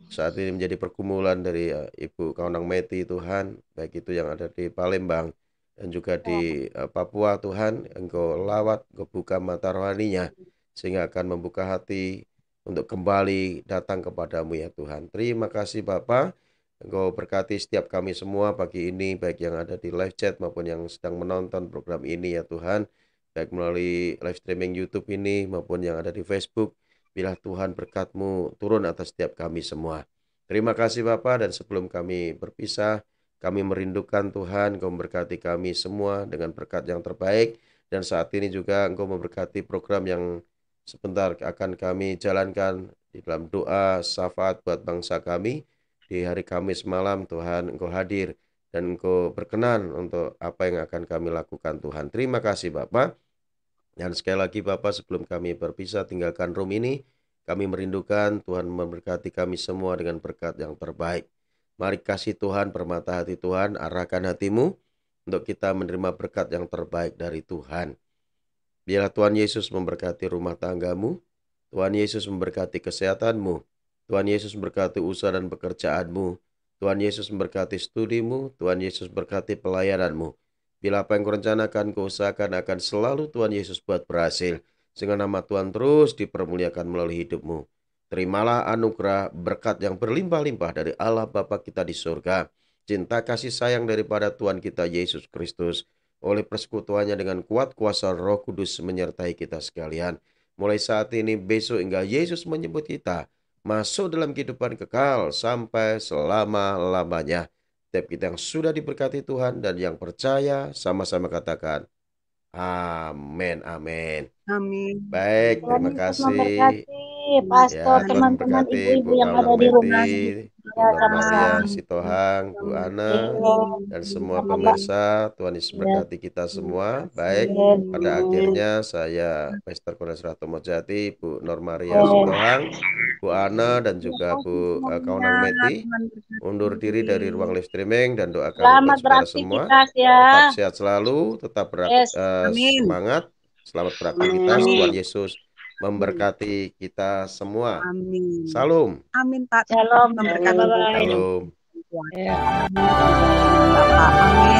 Speaker 1: saat ini menjadi pergumulan dari Ibu Kaunang Meti Tuhan, baik itu yang ada di Palembang dan juga di Papua Tuhan. Engkau lawat, Engkau buka mata rohaninya sehingga akan membuka hati untuk kembali datang kepadamu ya Tuhan. Terima kasih Bapa. Engkau berkati setiap kami semua pagi ini, baik yang ada di live chat maupun yang sedang menonton program ini ya Tuhan, baik melalui live streaming YouTube ini maupun yang ada di Facebook. Bilah Tuhan berkat-Mu turun atas setiap kami semua. Terima kasih Bapak, dan sebelum kami berpisah, kami merindukan Tuhan, Engkau memberkati kami semua dengan berkat yang terbaik. Dan saat ini juga Engkau memberkati program yang sebentar akan kami jalankan di dalam doa syafaat buat bangsa kami. Di hari Kamis malam Tuhan Engkau hadir dan Engkau berkenan untuk apa yang akan kami lakukan Tuhan. Terima kasih Bapak. Dan sekali lagi Bapak, sebelum kami berpisah tinggalkan room ini, kami merindukan Tuhan memberkati kami semua dengan berkat yang terbaik. Mari kasih Tuhan, permata hati Tuhan, arahkan hatimu untuk kita menerima berkat yang terbaik dari Tuhan. Biarlah Tuhan Yesus memberkati rumah tanggamu, Tuhan Yesus memberkati kesehatanmu, Tuhan Yesus memberkati usaha dan pekerjaanmu, Tuhan Yesus memberkati studimu, Tuhan Yesus memberkati pelayananmu. Bila apa yang kau rencanakan, kau usahakan, akan selalu Tuhan Yesus buat berhasil. Sehingga nama Tuhan terus dipermuliakan melalui hidupmu. Terimalah anugerah berkat yang berlimpah-limpah dari Allah Bapa kita di surga. Cinta kasih sayang daripada Tuhan kita Yesus Kristus. Oleh persekutuannya dengan kuat kuasa Roh Kudus menyertai kita sekalian. Mulai saat ini, besok hingga Yesus menyebut kita masuk dalam kehidupan kekal sampai selama-lamanya. Setiap kita yang sudah diberkati Tuhan dan yang percaya, sama-sama katakan amin, amin.
Speaker 4: Amin.
Speaker 1: Baik,
Speaker 5: Tuhan
Speaker 1: terima
Speaker 5: Yesus
Speaker 1: kasih.
Speaker 5: memberkati pastor,
Speaker 1: Tuhan
Speaker 5: teman-teman,
Speaker 1: memberkati
Speaker 5: ibu-ibu
Speaker 1: Bu
Speaker 5: yang ada di rumah.
Speaker 1: Kaunang Meti, Bu
Speaker 5: Ya,
Speaker 1: Nur Maria
Speaker 5: sama-sama.
Speaker 1: Sitohang, Bu Ana, dan semua
Speaker 5: Sama, Pak.
Speaker 1: pemirsa. Tuhan Yesus
Speaker 5: Ya.
Speaker 1: berkati kita semua. Baik, pada akhirnya saya Pastor Kones Ratu Mojati, Bu Nur Maria Sitohang, Bu Ana, dan juga Bu Kaunang Meti undur diri dari ruang live streaming dan doa kami buat
Speaker 5: Selamat
Speaker 1: saudara semua.
Speaker 5: beraktivitas ya.
Speaker 1: Tetap sehat selalu, tetap
Speaker 5: Yes.
Speaker 4: Amin.
Speaker 1: semangat, selamat beraktivitas.
Speaker 4: Amin.
Speaker 1: Tuhan Yesus memberkati kita semua.
Speaker 4: Amin.
Speaker 1: Salam.
Speaker 4: Amin Pak.
Speaker 5: Shalom.
Speaker 4: Memberkati.
Speaker 5: Bye-bye.
Speaker 1: Salam.
Speaker 5: Ya.
Speaker 4: Bapak. Amin.